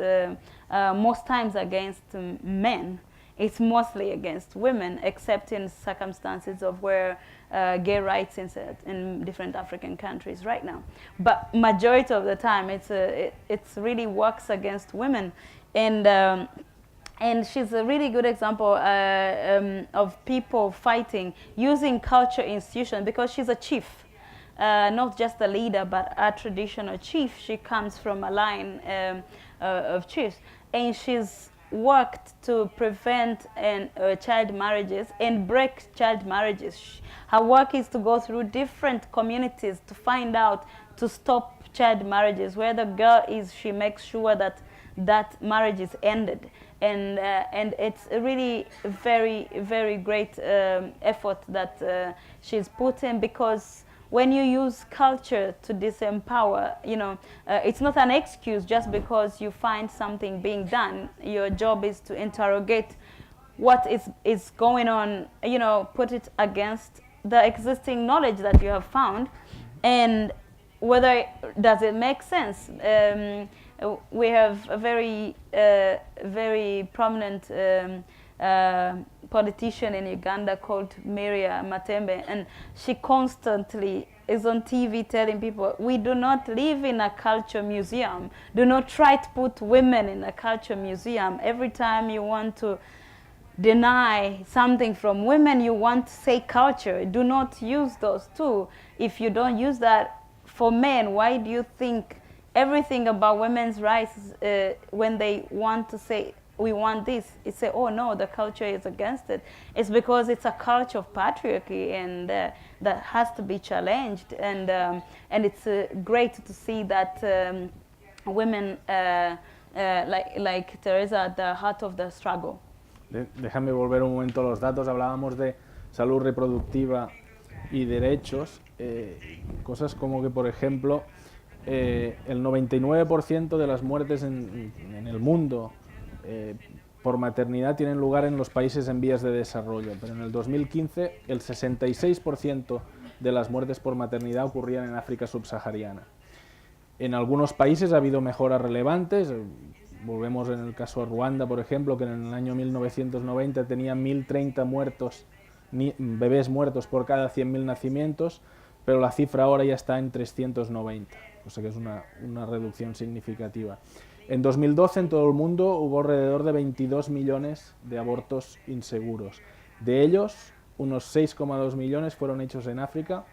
most times against men. It's mostly against women, except in circumstances of where gay rights in different African countries right now. But majority of the time, it's really works against women, and she's a really good example of people fighting using culture institution, because she's a chief. not just a leader, but a traditional chief. She comes from a line of chiefs, and she's worked to prevent child marriages and break child marriages. Her work is to go through different communities to find out, to stop child marriages. Where the girl is, she makes sure that that marriage is ended. And it's a really very, very great effort that she's put in, because when you use culture to disempower, it's not an excuse just because you find something being done. Your job is to interrogate what is going on, put it against the existing knowledge that you have found, and whether does it make sense. We have a very, very prominent politician in Uganda called Maria Matembe, and she constantly is on TV telling people, we do not live in a culture museum. Do not try to put women in a culture museum. Every time you want to deny something from women, you want to say culture. Do not use those two. If you don't use that for men, why do you think everything about women's rights, when they want to say, we want this, it's say, oh no, the culture is against it. It's because it's a culture of patriarchy, and that has to be challenged. And it's great to see that women like Teresa at the heart of the struggle. Déjame volver un momento a los datos. Hablábamos de salud reproductiva y derechos, cosas como que, por ejemplo, el 99% de las muertes en el mundo por maternidad tienen lugar en los países en vías de desarrollo, pero en el 2015 el 66% de las muertes por maternidad ocurrían en África subsahariana. En algunos países ha habido mejoras relevantes. Volvemos en el caso de Ruanda, por ejemplo, que en el año 1990 tenía 1030 bebés muertos por cada 100.000 nacimientos, pero la cifra ahora ya está en 390, o sea que es una reducción significativa. En 2012 en todo el mundo hubo alrededor de 22 millones de abortos inseguros. De ellos, unos 6,2 millones fueron hechos en África,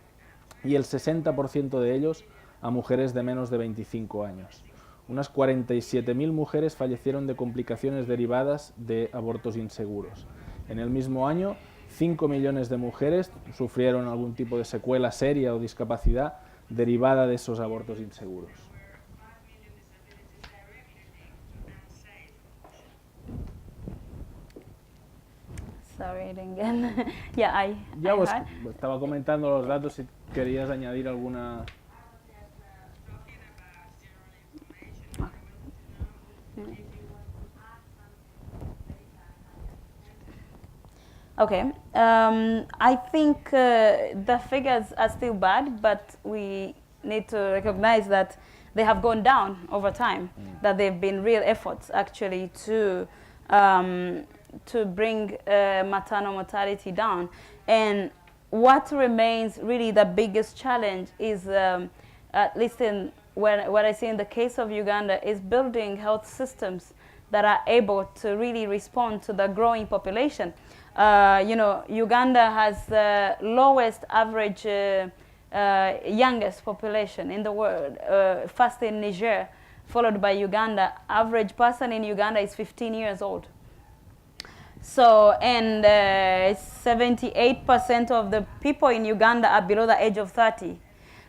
y el 60% de ellos a mujeres de menos de 25 años. Unas 47.000 mujeres fallecieron de complicaciones derivadas de abortos inseguros. En el mismo año, 5 millones de mujeres sufrieron algún tipo de secuela seria o discapacidad derivada de esos abortos inseguros. Sorry, again. Yeah, ya pues, estaba comentando los datos, si querías añadir alguna. Okay, I think the figures are still bad, but we need to recognize that they have gone down over time, that there have been real efforts actually to bring maternal mortality down. And what remains really the biggest challenge is, at least in what I see in the case of Uganda, is building health systems that are able to really respond to the growing population. Uganda has the lowest average youngest population in the world, first in Niger, followed by Uganda. Average person in Uganda is 15 years old. So, and 78% of the people in Uganda are below the age of 30.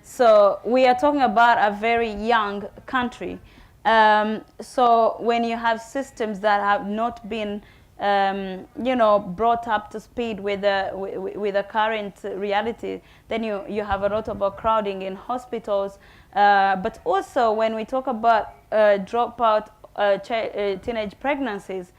So we are talking about a very young country. So when you have systems that have not been brought up to speed with the current reality, then you have a lot of overcrowding in hospitals. But also when we talk about dropout teenage pregnancies,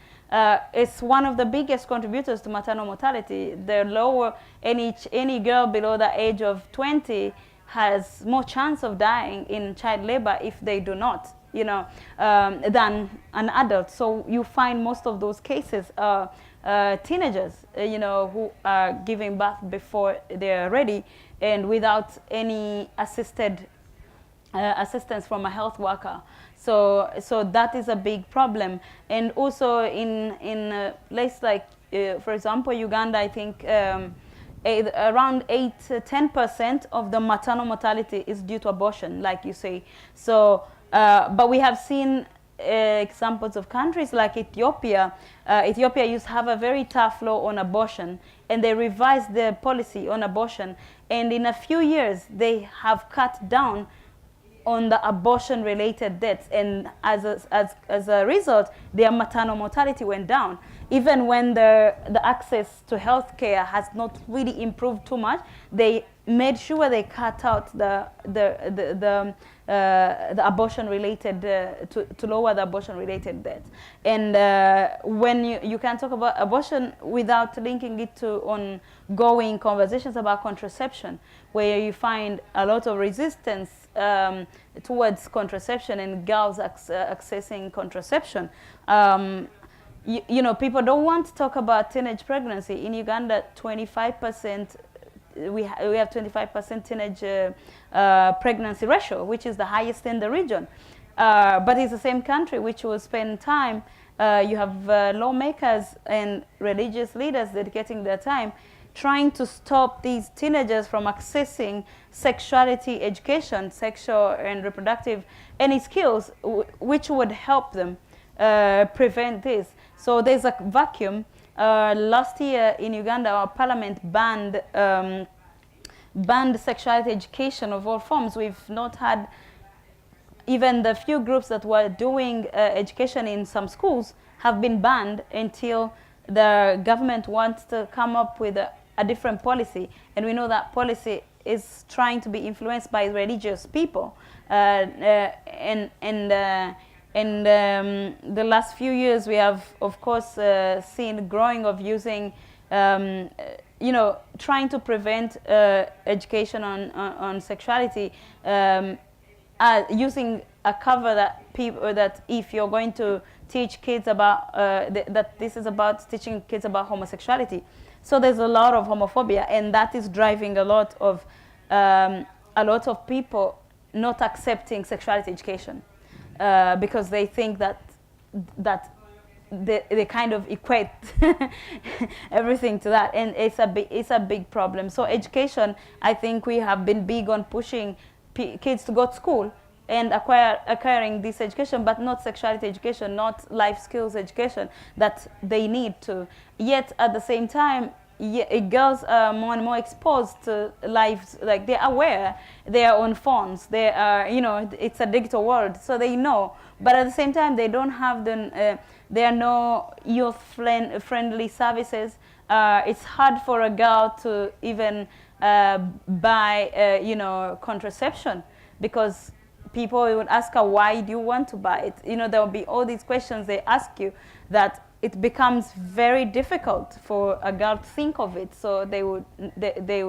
it's one of the biggest contributors to maternal mortality. The lower any girl below the age of 20 has more chance of dying in child labor if they do not, than an adult. So you find most of those cases are teenagers, who are giving birth before they're ready and without any assistance from a health worker. So that is a big problem. And also in a place like, for example, Uganda, I think around 8 to 10% of the maternal mortality is due to abortion, like you say. So, but we have seen examples of countries like Ethiopia. Ethiopia used to have a very tough law on abortion, and they revised their policy on abortion. And in a few years, they have cut down on the abortion-related deaths, and as a result, their maternal mortality went down. Even when the access to healthcare has not really improved too much, they made sure they cut out the abortion-related to lower the abortion-related deaths. And when you can talk about abortion without linking it to ongoing conversations about contraception, where you find a lot of resistance towards contraception and girls accessing contraception. You know, people don't want to talk about teenage pregnancy. In Uganda, 25%, we have 25% teenage pregnancy ratio, which is the highest in the region. But it's the same country which will spend time. You have lawmakers and religious leaders dedicating their time trying to stop these teenagers from accessing sexuality education, sexual and reproductive, any skills which would help them prevent this. So there's a vacuum. Last year in Uganda, our parliament banned sexuality education of all forms. We've not had even the few groups that were doing education in some schools have been banned until the government wants to come up with a different policy. And we know that policy is trying to be influenced by religious people. In the last few years, we have, of course, seen growing of using, you know, trying to prevent education on sexuality, using a cover that if you're going to teach kids about that this is about teaching kids about homosexuality. So there's a lot of homophobia, and that is driving a lot of people not accepting sexuality education. Because they think that they kind of equate everything to that, and it's a big problem. So education, I think we have been big on pushing kids to go to school and acquiring this education, but not sexuality education, not life skills education that they need to. Yet at the same time, girls are more and more exposed to lives, like they're aware, they are on phones, they are, you know, it's a digital world, so they know. But at the same time, they don't have there are no youth-friendly services. It's hard for a girl to even buy, you know, contraception, because people would ask her, why do you want to buy it? You know, there will be all these questions they ask you that it becomes very difficult for a girl to think of it, so they would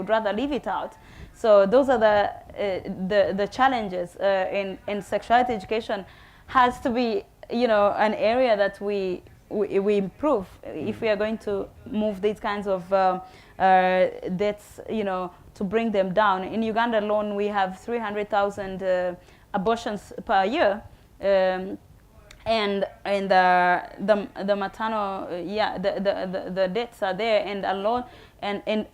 rather leave it out. So those are the challenges in sexuality education. Has to be, you know, an area that we improve if we are going to move these kinds of deaths, you know, to bring them down. In Uganda alone, we have 300,000 abortions per year. And the maternal, the deaths are there, and alone, and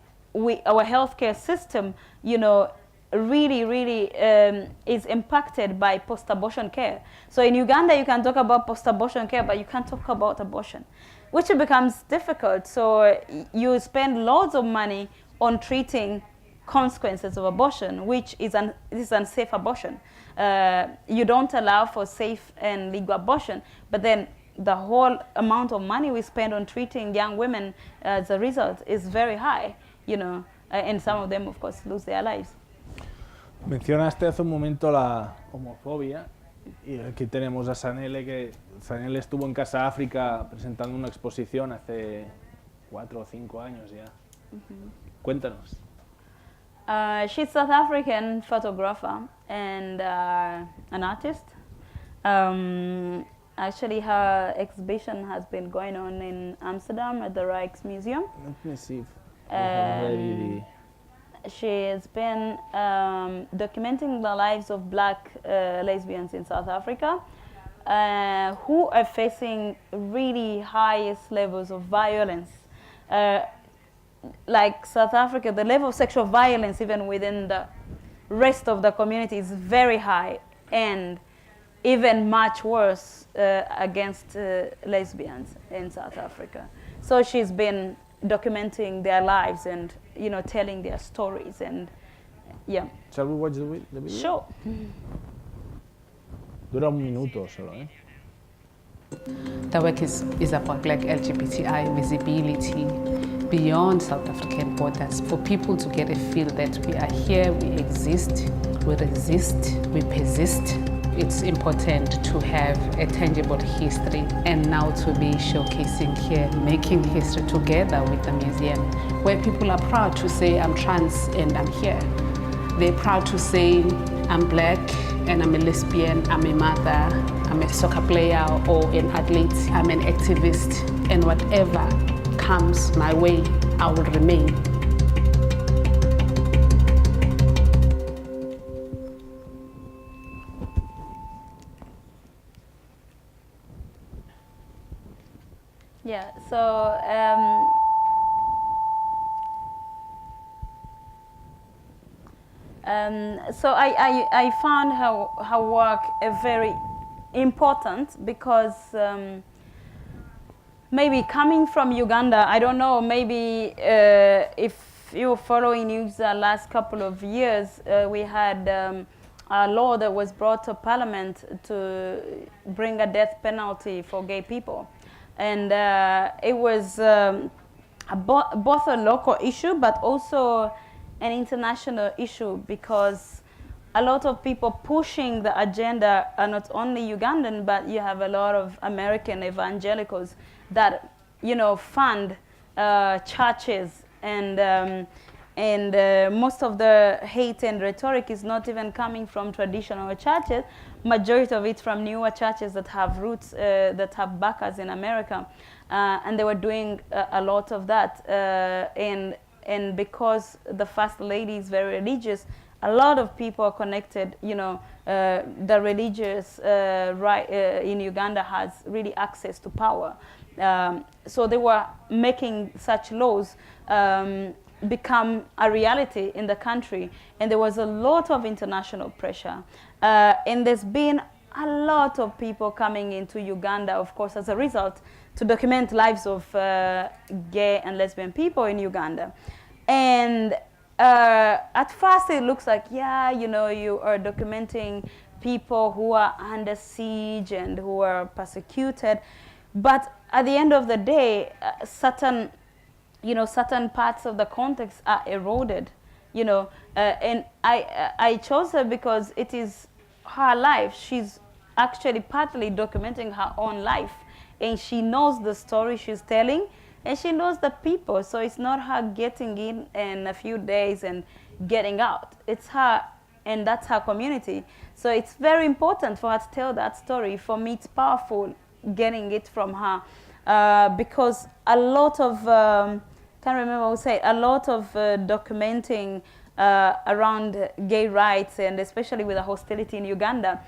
our healthcare system, you know, really is impacted by post-abortion care. So in Uganda, you can talk about post-abortion care, but you can't talk about abortion, which becomes difficult. So you spend loads of money on treating consequences of abortion, which is unsafe abortion. You don't allow for safe and legal abortion, but then the whole amount of money we spend on treating young women as a result is very high, you know, and some of them, of course, lose their lives. Mencionaste hace un momento la homofobia, y aquí tenemos a Sanele, que Sanele estuvo en Casa África presentando una exposición hace 4 o 5 años ya. Cuéntanos. She's South African photographer and an artist. Actually, her exhibition has been going on in Amsterdam at the Rijksmuseum. Let me see. She has been documenting the lives of black lesbians in South Africa who are facing really highest levels of violence. like South Africa, the level of sexual violence even within the rest of the community is very high, and even much worse against lesbians in South Africa. So she's been documenting their lives and, you know, telling their stories, and yeah. Shall we watch the video? Sure. Dura un minuto solo, ¿eh? The work is about Black LGBTI visibility beyond South African borders, for people to get a feel that we are here, we exist, we resist, we persist. It's important to have a tangible history, and now to be showcasing here, making history together with the museum, where people are proud to say, I'm trans and I'm here. They're proud to say, I'm Black and I'm a lesbian, I'm a mother, I'm a soccer player or an athlete, I'm an activist, and whatever comes my way, I will remain. Yeah, so I found her work very important because maybe coming from Uganda, I don't know, maybe if you're following news the last couple of years, we had a law that was brought to Parliament to bring a death penalty for gay people. And it was both a local issue but also an international issue, because a lot of people pushing the agenda are not only Ugandan, but you have a lot of American evangelicals that, you know, fund churches, and most of the hate and rhetoric is not even coming from traditional churches. Majority of it from newer churches that have roots, that have backers in America, and they were doing a lot of that. And because the First Lady is very religious, a lot of people are connected. You know, the religious right in Uganda has really access to power. So they were making such laws become a reality in the country, and there was a lot of international pressure. And there's been a lot of people coming into Uganda, of course, as a result, to document lives of gay and lesbian people in Uganda. And at first it looks like, yeah, you know, you are documenting people who are under siege and who are persecuted. But at the end of the day, certain parts of the context are eroded, you know. And I chose her because it is her life. She's actually partly documenting her own life, and she knows the story she's telling, and she knows the people. So it's not her getting in a few days and getting out. It's her, and that's her community. So it's very important for her to tell that story. For me, it's powerful getting it from her, because a lot of can't remember what I would say, a lot of documenting around gay rights, and especially with the hostility in Uganda.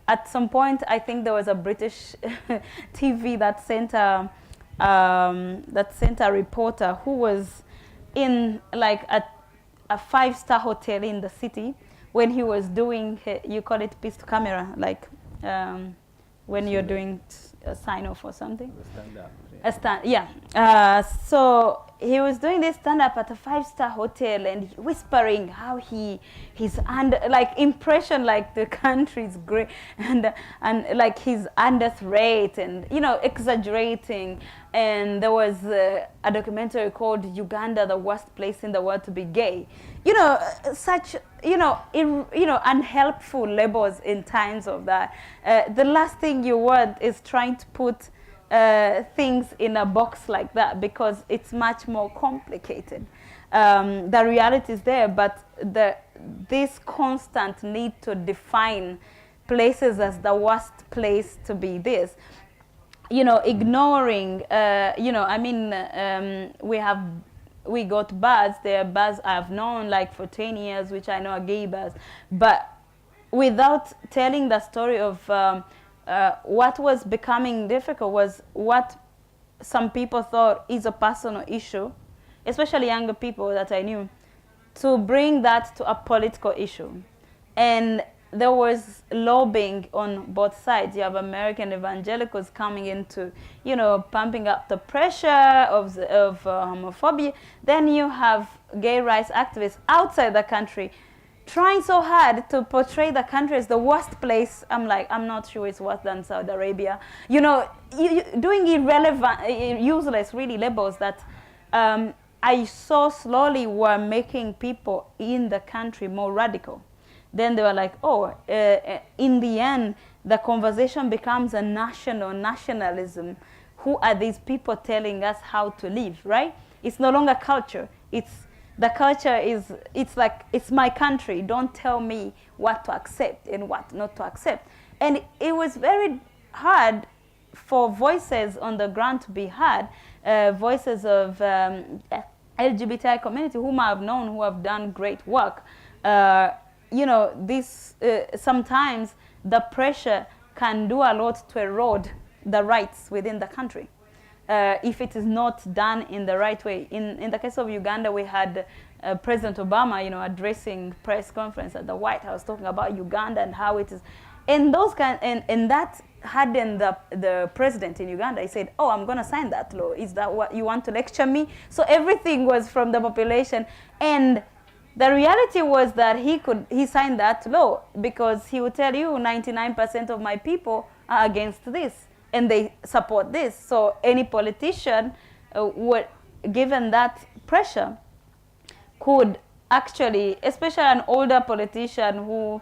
At some point, I think there was a British TV that sent a reporter who was in like a 5-star hotel in the city when he was doing, you call it piece to camera, like when you're doing a sign-off or something. Stand-up. Yeah. So he was doing this stand-up at a 5-star hotel and whispering how he's under, like, impression like the country's great, and like he's under threat, and, you know, exaggerating. And there was a documentary called Uganda, the worst place in the world to be gay. You know, such, unhelpful labels in times of that. The last thing you want is trying to put things in a box like that, because it's much more complicated. The reality is there, but this constant need to define places as the worst place to be this, you know, ignoring, we got bars. There are bars I've known like for 10 years, which I know are gay bars, but without telling the story of what was becoming difficult was what some people thought is a personal issue, especially younger people that I knew, to bring that to a political issue. And there was lobbying on both sides. You have American evangelicals coming into, pumping up the pressure of homophobia. Then you have gay rights activists outside the country trying so hard to portray the country as the worst place. I'm not sure it's worse than Saudi Arabia. Doing irrelevant, useless, really, labels that I saw slowly were making people in the country more radical. Then they were like, in the end, the conversation becomes a nationalism. Who are these people telling us how to live, right? It's no longer culture. The culture is, it's my country. Don't tell me what to accept and what not to accept. And it was very hard for voices on the ground to be heard, voices of LGBTI community whom I have known, who have done great work. Sometimes the pressure can do a lot to erode the rights within the country. If it is not done in the right way. In the case of Uganda, we had President Obama, addressing press conference at the White House, talking about Uganda and how it is. And that hardened the president in Uganda. He said, I'm going to sign that law. Is that what you want to lecture me? So everything was from the population. And the reality was that he signed that law because he would tell you 99% of my people are against this and they support this. So any politician, given that pressure, could actually, especially an older politician who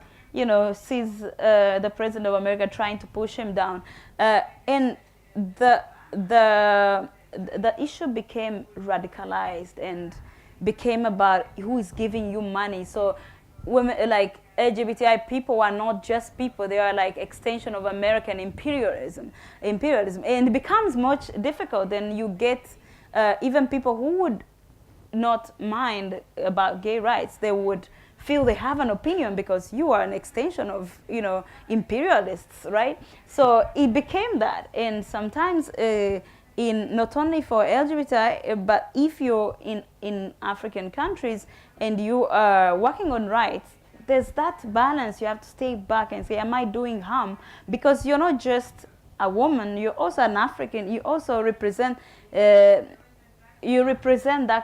sees the president of America trying to push him down, and the issue became radicalized and became about who is giving you money. So women, like LGBTI people, are not just people, they are like extension of American imperialism, and it becomes much difficult. Then you get even people who would not mind about gay rights, they would feel they have an opinion because you are an extension of imperialists, right? So it became that. And sometimes in not only for LGBTI, but if you're in African countries and you are working on rights, there's that balance. You have to stay back and say, am I doing harm? Because you're not just a woman, you're also an African. You also represent that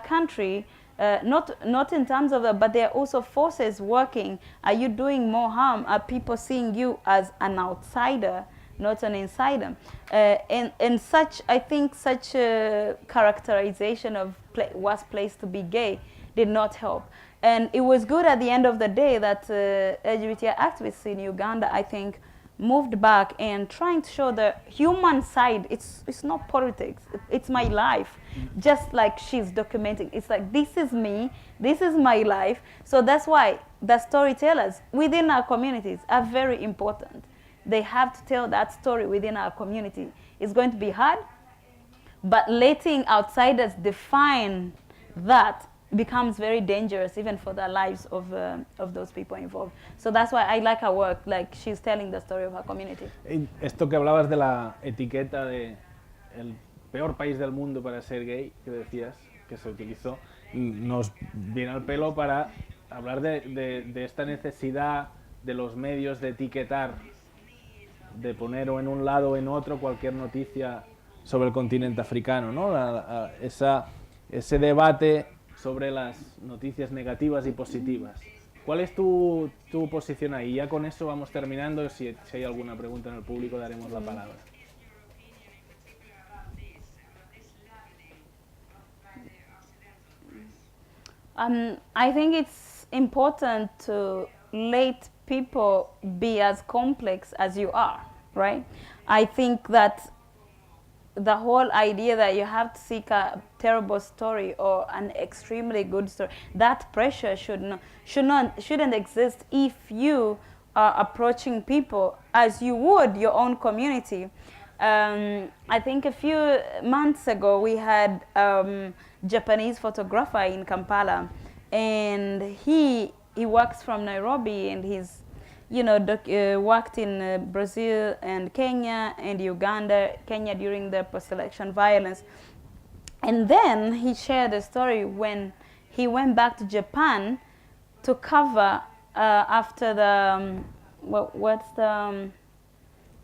country, not in terms of that, but there are also forces working. Are you doing more harm? Are people seeing you as an outsider, not an insider? And such, I think, such a characterization of worst place to be gay did not help. And it was good at the end of the day that LGBTI activists in Uganda, I think, moved back and trying to show the human side. It's not politics, it's my life. Just like she's documenting, it's like, this is me, this is my life. So that's why the storytellers within our communities are very important. They have to tell that story within our community. It's going to be hard, but letting outsiders define that becomes very dangerous, even for the lives of those people involved. So that's why I like her work, like she's telling the story of her community. Esto que hablabas de la etiqueta de el peor país del mundo para ser gay, que decías, que se utilizó, nos viene al pelo para hablar de esta necesidad de los medios de etiquetar, de poner o en un lado o en otro cualquier noticia sobre el continente africano, ¿no? Ese debate sobre las noticias negativas y positivas. ¿Cuál es tu posición ahí? Ya con eso vamos terminando. Si hay alguna pregunta en el público, daremos la palabra. I think it's important to let people be as complex as you are, right? I think that the whole idea that you have to seek a terrible story or an extremely good story, that pressure shouldn't exist if you are approaching people as you would your own community. I think a few months ago we had Japanese photographer in Kampala, and he works from Nairobi, and he's worked in Brazil and Kenya and Uganda, Kenya during the post-election violence. And then he shared a story when he went back to Japan to cover after the what's the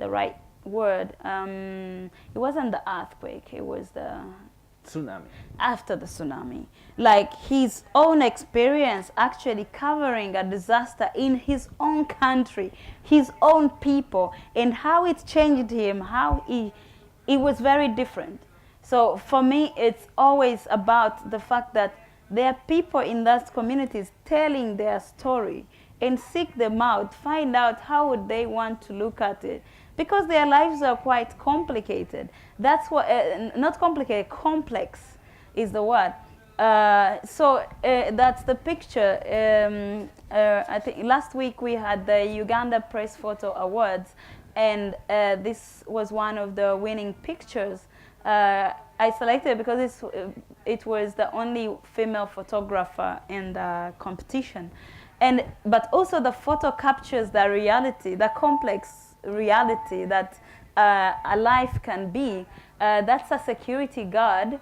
right word? It wasn't the earthquake. It was the Tsunami. after the tsunami. Like his own experience actually covering a disaster in his own country, his own people, and how it changed him, how it was very different. So for me, it's always about the fact that there are people in those communities telling their story, and seek them out, find out how would they want to look at it, because their lives are quite complicated. That's what, not complicated, complex is the word. So that's the picture. I think last week we had the Uganda Press Photo Awards, and this was one of the winning pictures. I selected because it was the only female photographer in the competition. But also the photo captures the reality, the complex reality that a life can be. That's a security guard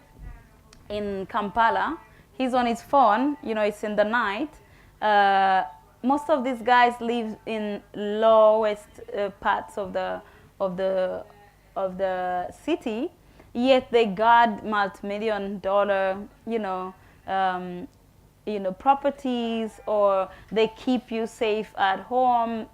in Kampala. He's on his phone, it's in the night. Most of these guys live in lowest parts of the city, yet they guard multi-million-dollar, properties, or they keep you safe at home,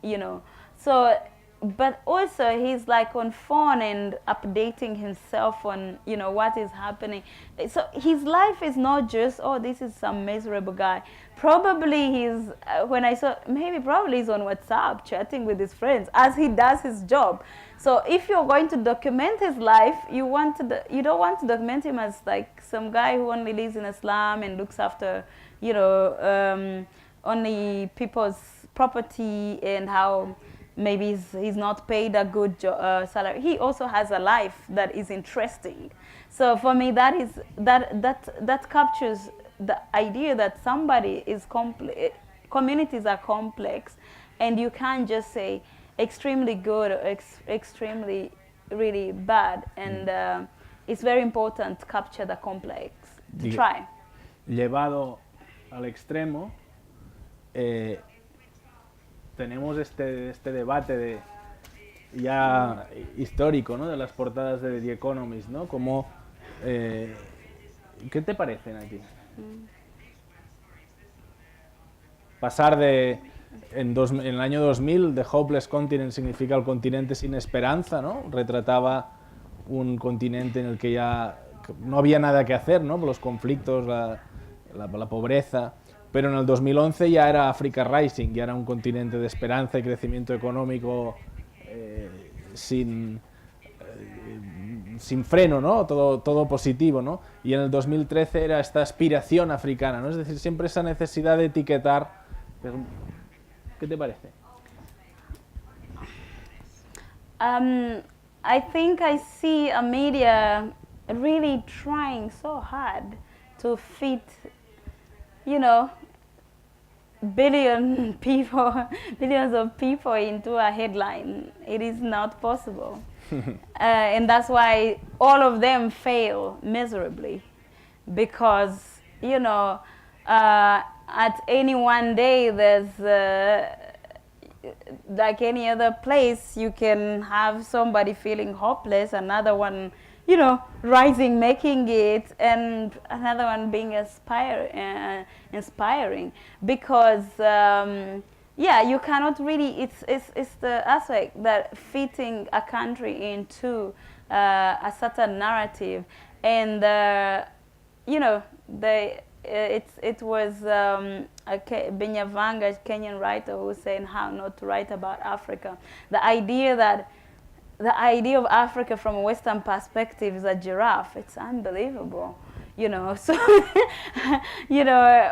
So, but also he's like on phone and updating himself on, what is happening. So his life is not just, this is some miserable guy. Probably he's, probably he's on WhatsApp chatting with his friends as he does his job. So if you're going to document his life, you don't want to document him as like some guy who only lives in a slum and looks after, only people's property, and how maybe he's not paid a good salary. He also has a life that is interesting. So for me, that captures the idea that somebody is communities are complex, and you can't just say extremely good or extremely really bad. And it's very important to capture the complex, to try. Llevado al extremo, tenemos este debate ya histórico, ¿no? De las portadas de The Economist, ¿no? Como, ¿qué te parecen a ti? Pasar en el año 2000, The Hopeless Continent significa el continente sin esperanza, ¿no? Retrataba un continente en el que ya no había nada que hacer, ¿no? Por los conflictos, la pobreza. Pero en el 2011 ya era África Rising, ya era un continente de esperanza y crecimiento económico sin freno, ¿no? Todo positivo, ¿no? Y en el 2013 era esta aspiración africana, ¿no? Es decir, siempre esa necesidad de etiquetar. ¿Qué te parece? I think I see a media really trying so hard to fit, billions of people into a headline. It is not possible. And that's why all of them fail miserably, because, at any one day there's, like any other place, you can have somebody feeling hopeless, another one, rising, making it, and another one being inspiring. Because, you cannot really, it's the aspect that fitting a country into a certain narrative. And, it was Binyavanga, Kenyan writer, who was saying how not to write about Africa. The idea of Africa from a Western perspective is a giraffe. It's unbelievable, So,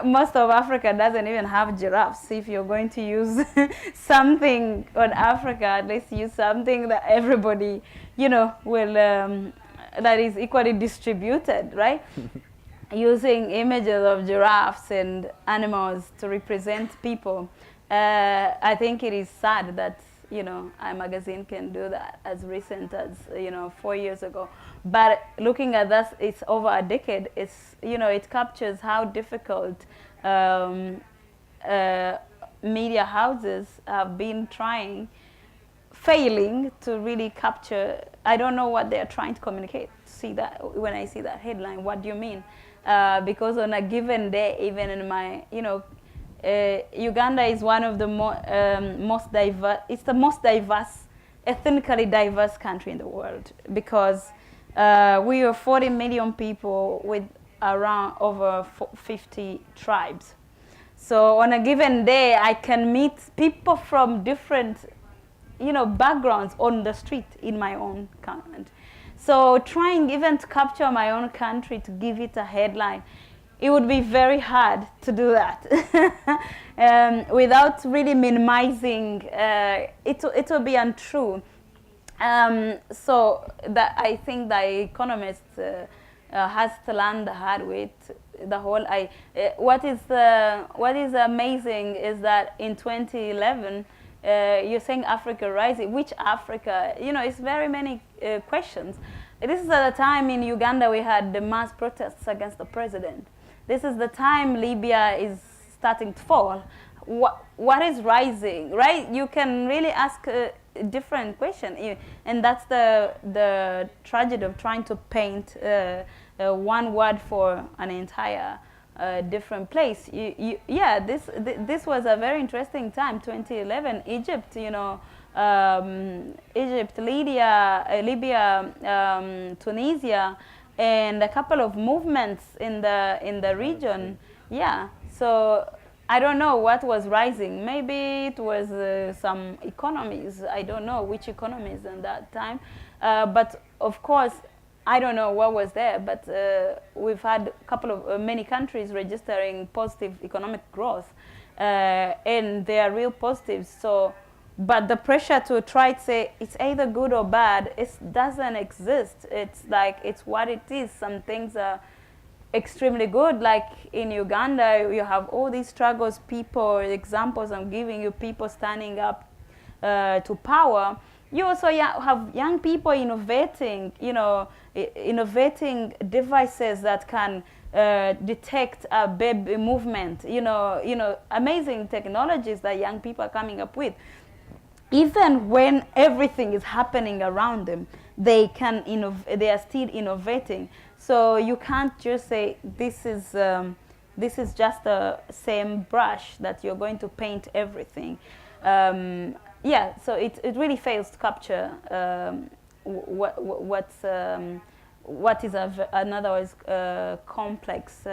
most of Africa doesn't even have giraffes. If you're going to use something on Africa, at least use something that everybody, will, that is equally distributed, right? Using images of giraffes and animals to represent people. I think it is sad that a magazine can do that as recent as 4 years ago. But looking at this, it's over a decade. It captures how difficult media houses have been failing to really capture. I don't know what they're trying to communicate. See that when I see that headline, what do you mean? Because on a given day, even in my, Uganda is one of the most diverse. It's the most diverse, ethnically diverse country in the world, because we are 40 million people with around over 50 tribes. So on a given day, I can meet people from different, backgrounds on the street in my own country. So trying even to capture my own country to give it a headline, it would be very hard to do that without really minimizing. It will be untrue. So that I think the economist has to learn the hard way. The whole what is amazing is that in 2011 you're saying Africa rising. Which Africa? It's very many questions. This is at the time in Uganda we had the mass protests against the president. This is the time Libya is starting to fall. What is rising, right? You can really ask a different question, and that's the tragedy of trying to paint one word for an entire different place. This was a very interesting time, 2011, Egypt, Egypt, Libya, Tunisia, and a couple of movements in the region. Yeah, so I don't know what was rising. Maybe it was some economies. I don't know which economies in that time. But of course, I don't know what was there. But we've had many countries registering positive economic growth, and they are real positives. So, but the pressure to try to say it's either good or bad, it doesn't exist. It's like it's what it is. Some things are extremely good, like in Uganda you have all these struggles, examples I'm giving you, people standing up to power. You also have young people innovating devices that can detect a baby movement, amazing technologies that young people are coming up with. Even when everything is happening around them, they are still innovating. So you can't just say this is just the same brush that you're going to paint everything. So it really fails to capture what is another complex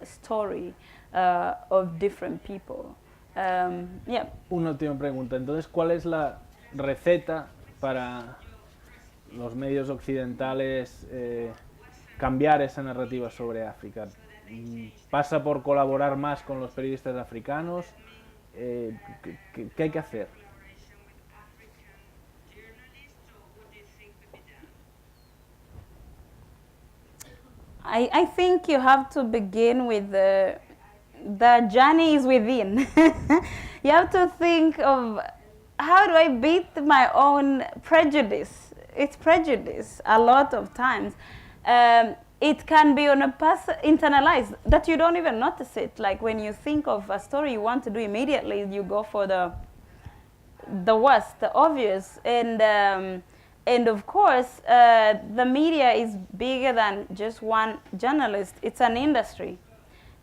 story of different people. Una última pregunta. Entonces, ¿cuál es la receta para los medios occidentales cambiar esa narrativa sobre África? ¿Pasa por colaborar más con los periodistas africanos? ¿Qué hay que hacer? I think you have to begin with the journey is within. You have to think of how do I beat my own prejudice. It's prejudice a lot of times. It can be on a internalized that you don't even notice it. Like when you think of a story you want to do immediately, you go for the worst, the obvious, and of course the media is bigger than just one journalist. It's an industry.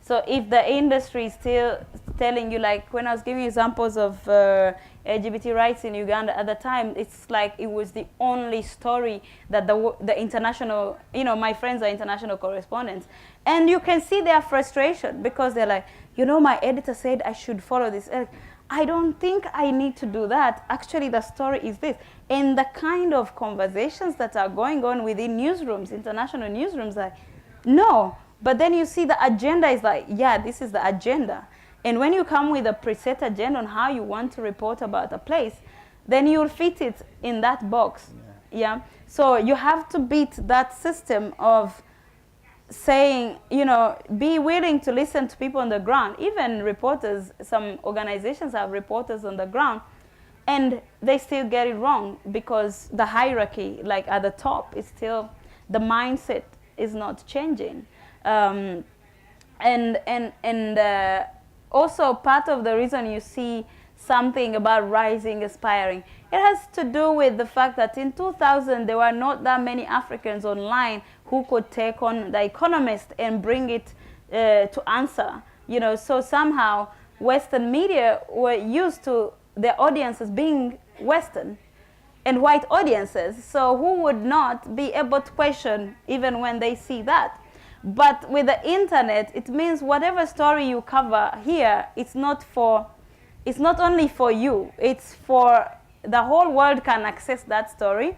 So if the industry is still telling you, like when I was giving examples of LGBT rights in Uganda at the time, it's like it was the only story that the international, my friends are international correspondents, and you can see their frustration because they're like, my editor said I should follow this. I don't think I need to do that. Actually, the story is this. And the kind of conversations that are going on within newsrooms, international newsrooms, like, no. But then you see the agenda is like, this is the agenda. And when you come with a preset agenda on how you want to report about a place, then you'll fit it in that box. Yeah. So you have to beat that system of saying, be willing to listen to people on the ground. Even reporters, some organizations have reporters on the ground. And they still get it wrong because the hierarchy, like at the top, is still, the mindset is not changing. Also part of the reason you see something about rising, aspiring, it has to do with the fact that in 2000 there were not that many Africans online who could take on The Economist and bring it to answer. You know, so somehow Western media were used to their audiences being Western and white audiences, so who would not be able to question even when they see that? But with the internet, it means whatever story you cover here, it's not only for you, it's for the whole world can access that story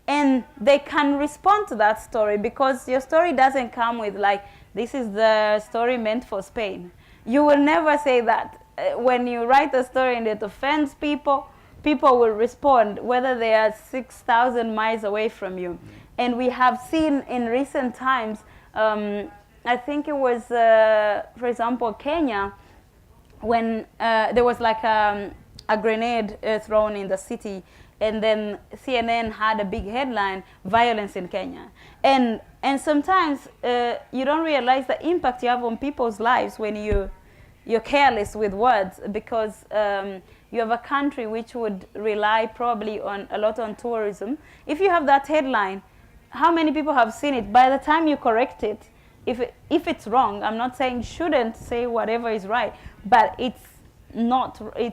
and they can respond to that story, because your story doesn't come with like, this is the story meant for Spain. You will never say that. When you write a story and it offends people, people will respond whether they are 6,000 miles away from you. And we have seen in recent times, I think it was, for example, Kenya, when there was like a grenade thrown in the city, and then CNN had a big headline, violence in Kenya. And sometimes you don't realize the impact you have on people's lives when you're careless with words, because you have a country which would rely probably a lot on tourism. If you have that headline, how many people have seen it? By the time you correct it, if it's wrong, I'm not saying shouldn't say whatever is right, but it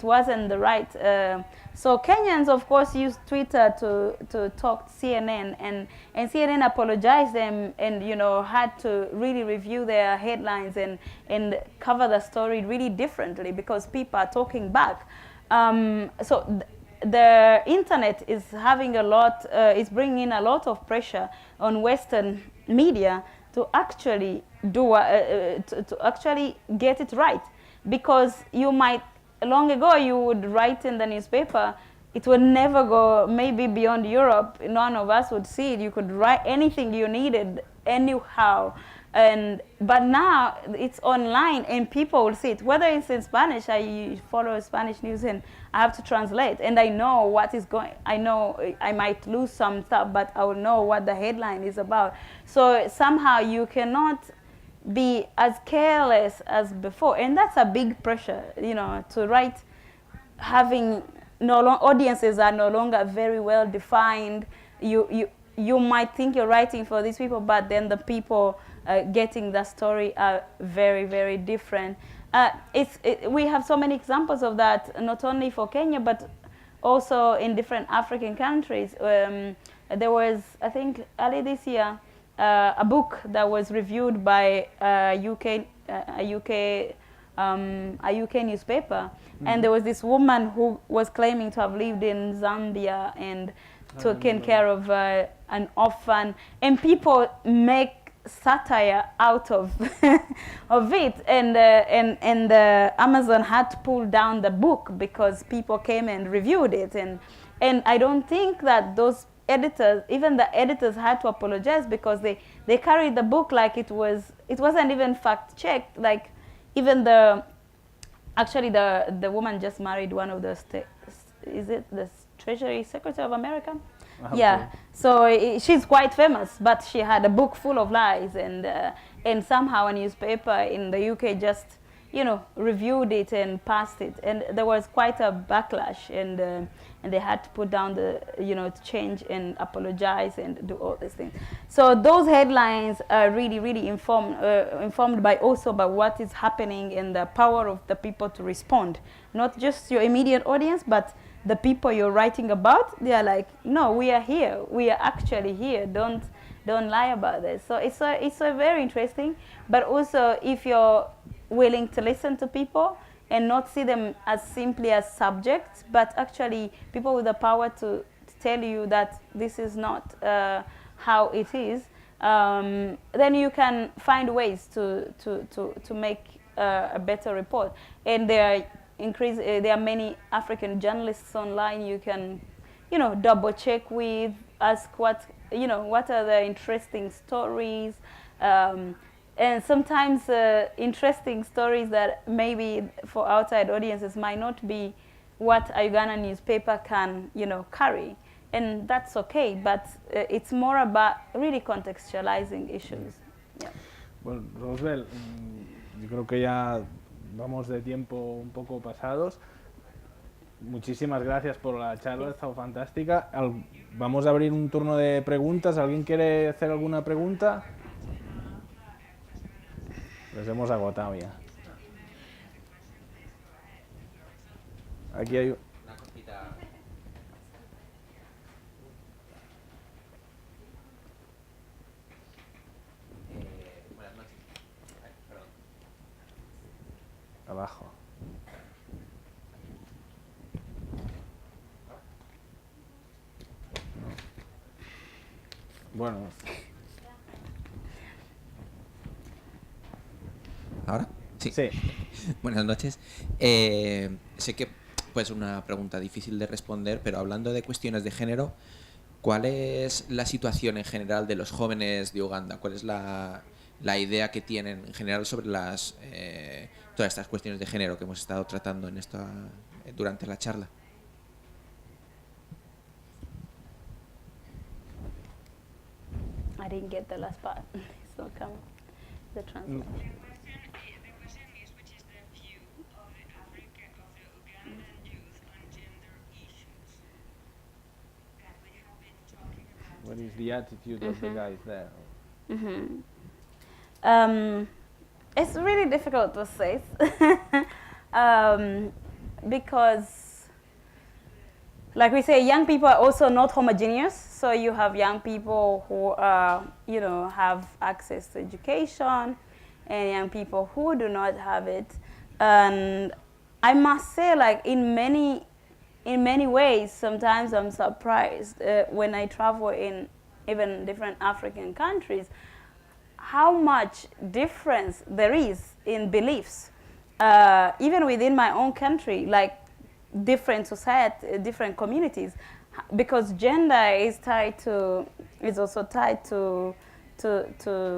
wasn't the right. So Kenyans, of course, use Twitter to talk to CNN, and CNN apologized them and, you know, had to really review their headlines and cover the story really differently because people are talking back. So the internet is having is bringing in a lot of pressure on Western media to actually to actually get it right, because you might, long ago you would write in the newspaper, it would never go maybe beyond Europe, none of us would see it, you could write anything you needed anyhow, but now it's online and people will see it, whether it's in Spanish. I follow Spanish news and I have to translate, and I know what is going, I know I might lose some stuff, but I will know what the headline is about. So somehow you cannot be as careless as before, and that's a big pressure, you know, to write, having audiences are no longer very well defined. You might think you're writing for these people, but then the people getting the story are very, very different. We have so many examples of that, not only for Kenya, but also in different African countries. There was, I think, early this year, a book that was reviewed by a UK newspaper, and there was this woman who was claiming to have lived in Zambia and taken care of an orphan, and people make satire out of of it, and Amazon had to pull down the book because people came and reviewed it, and I don't think that those editors, even the editors, had to apologize because they carried the book like it wasn't even fact checked. Like even the woman just married one of the is it the Treasury Secretary of America? Yeah, so she's quite famous, but she had a book full of lies, and somehow a newspaper in the UK just, you know, reviewed it and passed it, and there was quite a backlash, and they had to put down the, you know, to change and apologize and do all these things. So those headlines are really, really informed by what is happening and the power of the people to respond, not just your immediate audience, but the people you're writing about. They are like, no, we are here. We are actually here. Don't lie about this. So it's a very interesting. But also, if you're willing to listen to people and not see them as simply as subjects, but actually people with the power to tell you that this is not how it is, then you can find ways to make a better report. And there are many African journalists online you can, you know, double check with, ask what are the interesting stories, and sometimes interesting stories that maybe for outside audiences might not be what a Ugandan newspaper can, carry. And that's okay, but it's more about really contextualizing issues. Yeah. Bueno, Rosebell, yo creo que ya vamos de tiempo un poco pasados. Muchísimas gracias por la charla, ha estado fantástica. Vamos a abrir un turno de preguntas. ¿Alguien quiere hacer alguna pregunta? Los hemos agotado ya. Aquí hay una cosita. Buenas noches. Perdón. Abajo. Bueno. ¿Ahora? Sí. Sí. Buenas noches. Sé que pues una pregunta difícil de responder, pero hablando de cuestiones de género, ¿cuál es la situación en general de los jóvenes de Uganda? ¿Cuál es la idea que tienen en general sobre todas estas cuestiones de género que hemos estado tratando durante la charla? I didn't get the last part. It's not coming. The translation. The question is, which is the view of the Ugandan youth on gender issues that we have been talking about. What is the attitude of the guys there? It's really difficult to say because, like we say, young people are also not homogeneous. So you have young people who have access to education, and young people who do not have it. And I must say, like in many ways, sometimes I'm surprised when I travel in even different African countries, how much difference there is in beliefs, even within my own country, like different society, different communities, because gender is also tied to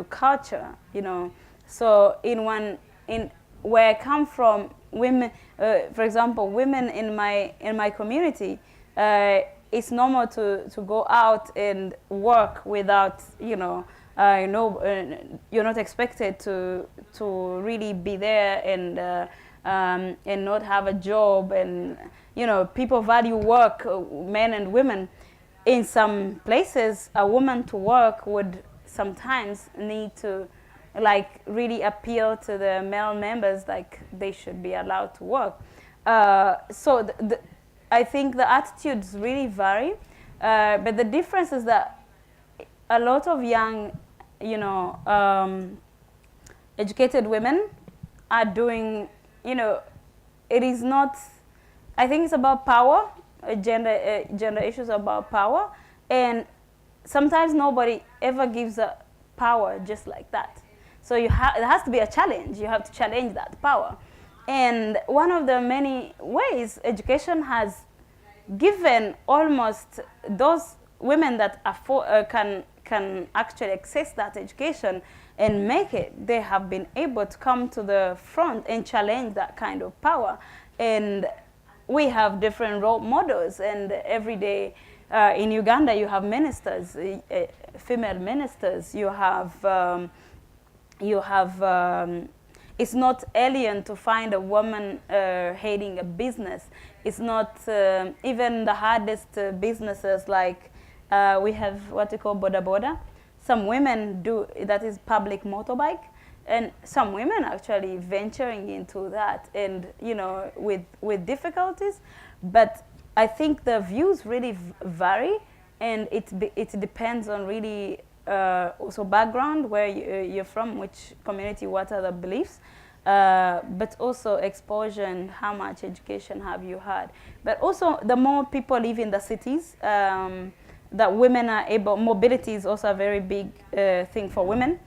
culture, So where I come from, women, for example, women in my community, it's normal to go out and work without, you're not expected to really be there and not have a job, and people value work, men and women. In some places, a woman to work would sometimes need to really appeal to the male members, like they should be allowed to work. So I think the attitudes really vary, but the difference is that a lot of young, educated women are doing, it is not, I think it's about power, gender issues are about power, and sometimes nobody ever gives a power just like that. So it has to be a challenge. You have to challenge that power. And one of the many ways education has given almost those women that can actually access that education and make it, they have been able to come to the front and challenge that kind of power. And we have different role models, and every day in Uganda you have ministers, female ministers, you have it's not alien to find a woman heading a business. It's not even the hardest businesses, like we have what we call boda boda. Some women do, that is public motorbike, and some women actually venturing into that, and with difficulties. But I think the views really vary, and it depends on really also background, where you're from, which community, what are the beliefs, but also exposure and how much education have you had. But also the more people live in the cities, that women are able, mobility is also a very big thing for women.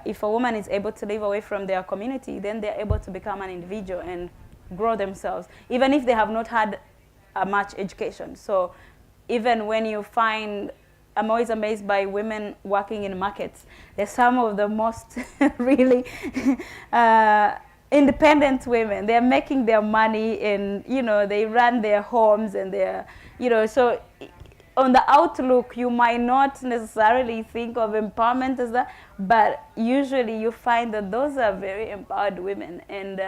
If a woman is able to live away from their community, then they're able to become an individual and grow themselves, even if they have not had much education. So even when you find, I'm always amazed by women working in markets. They're some of the most really independent women. They're making their money and, you know, they run their homes and they're, you know, so on the outlook, you might not necessarily think of empowerment as that, but usually you find that those are very empowered women. And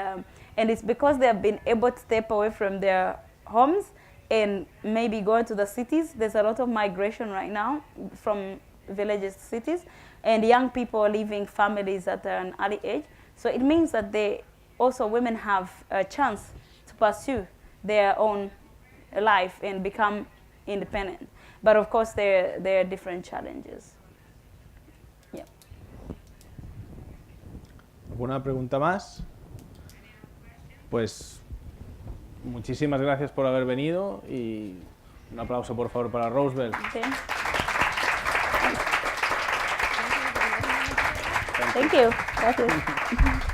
it's because they have been able to step away from their homes and maybe go into the cities. There's a lot of migration right now from villages to cities, and young people leaving families at an early age. So it means that they also, women have a chance to pursue their own life and become independent. But of course, there are different challenges. Yeah. ¿Alguna pregunta más? Pues muchísimas gracias por haber venido y un aplauso por favor para Rosebell. Okay. Thank you. Gracias.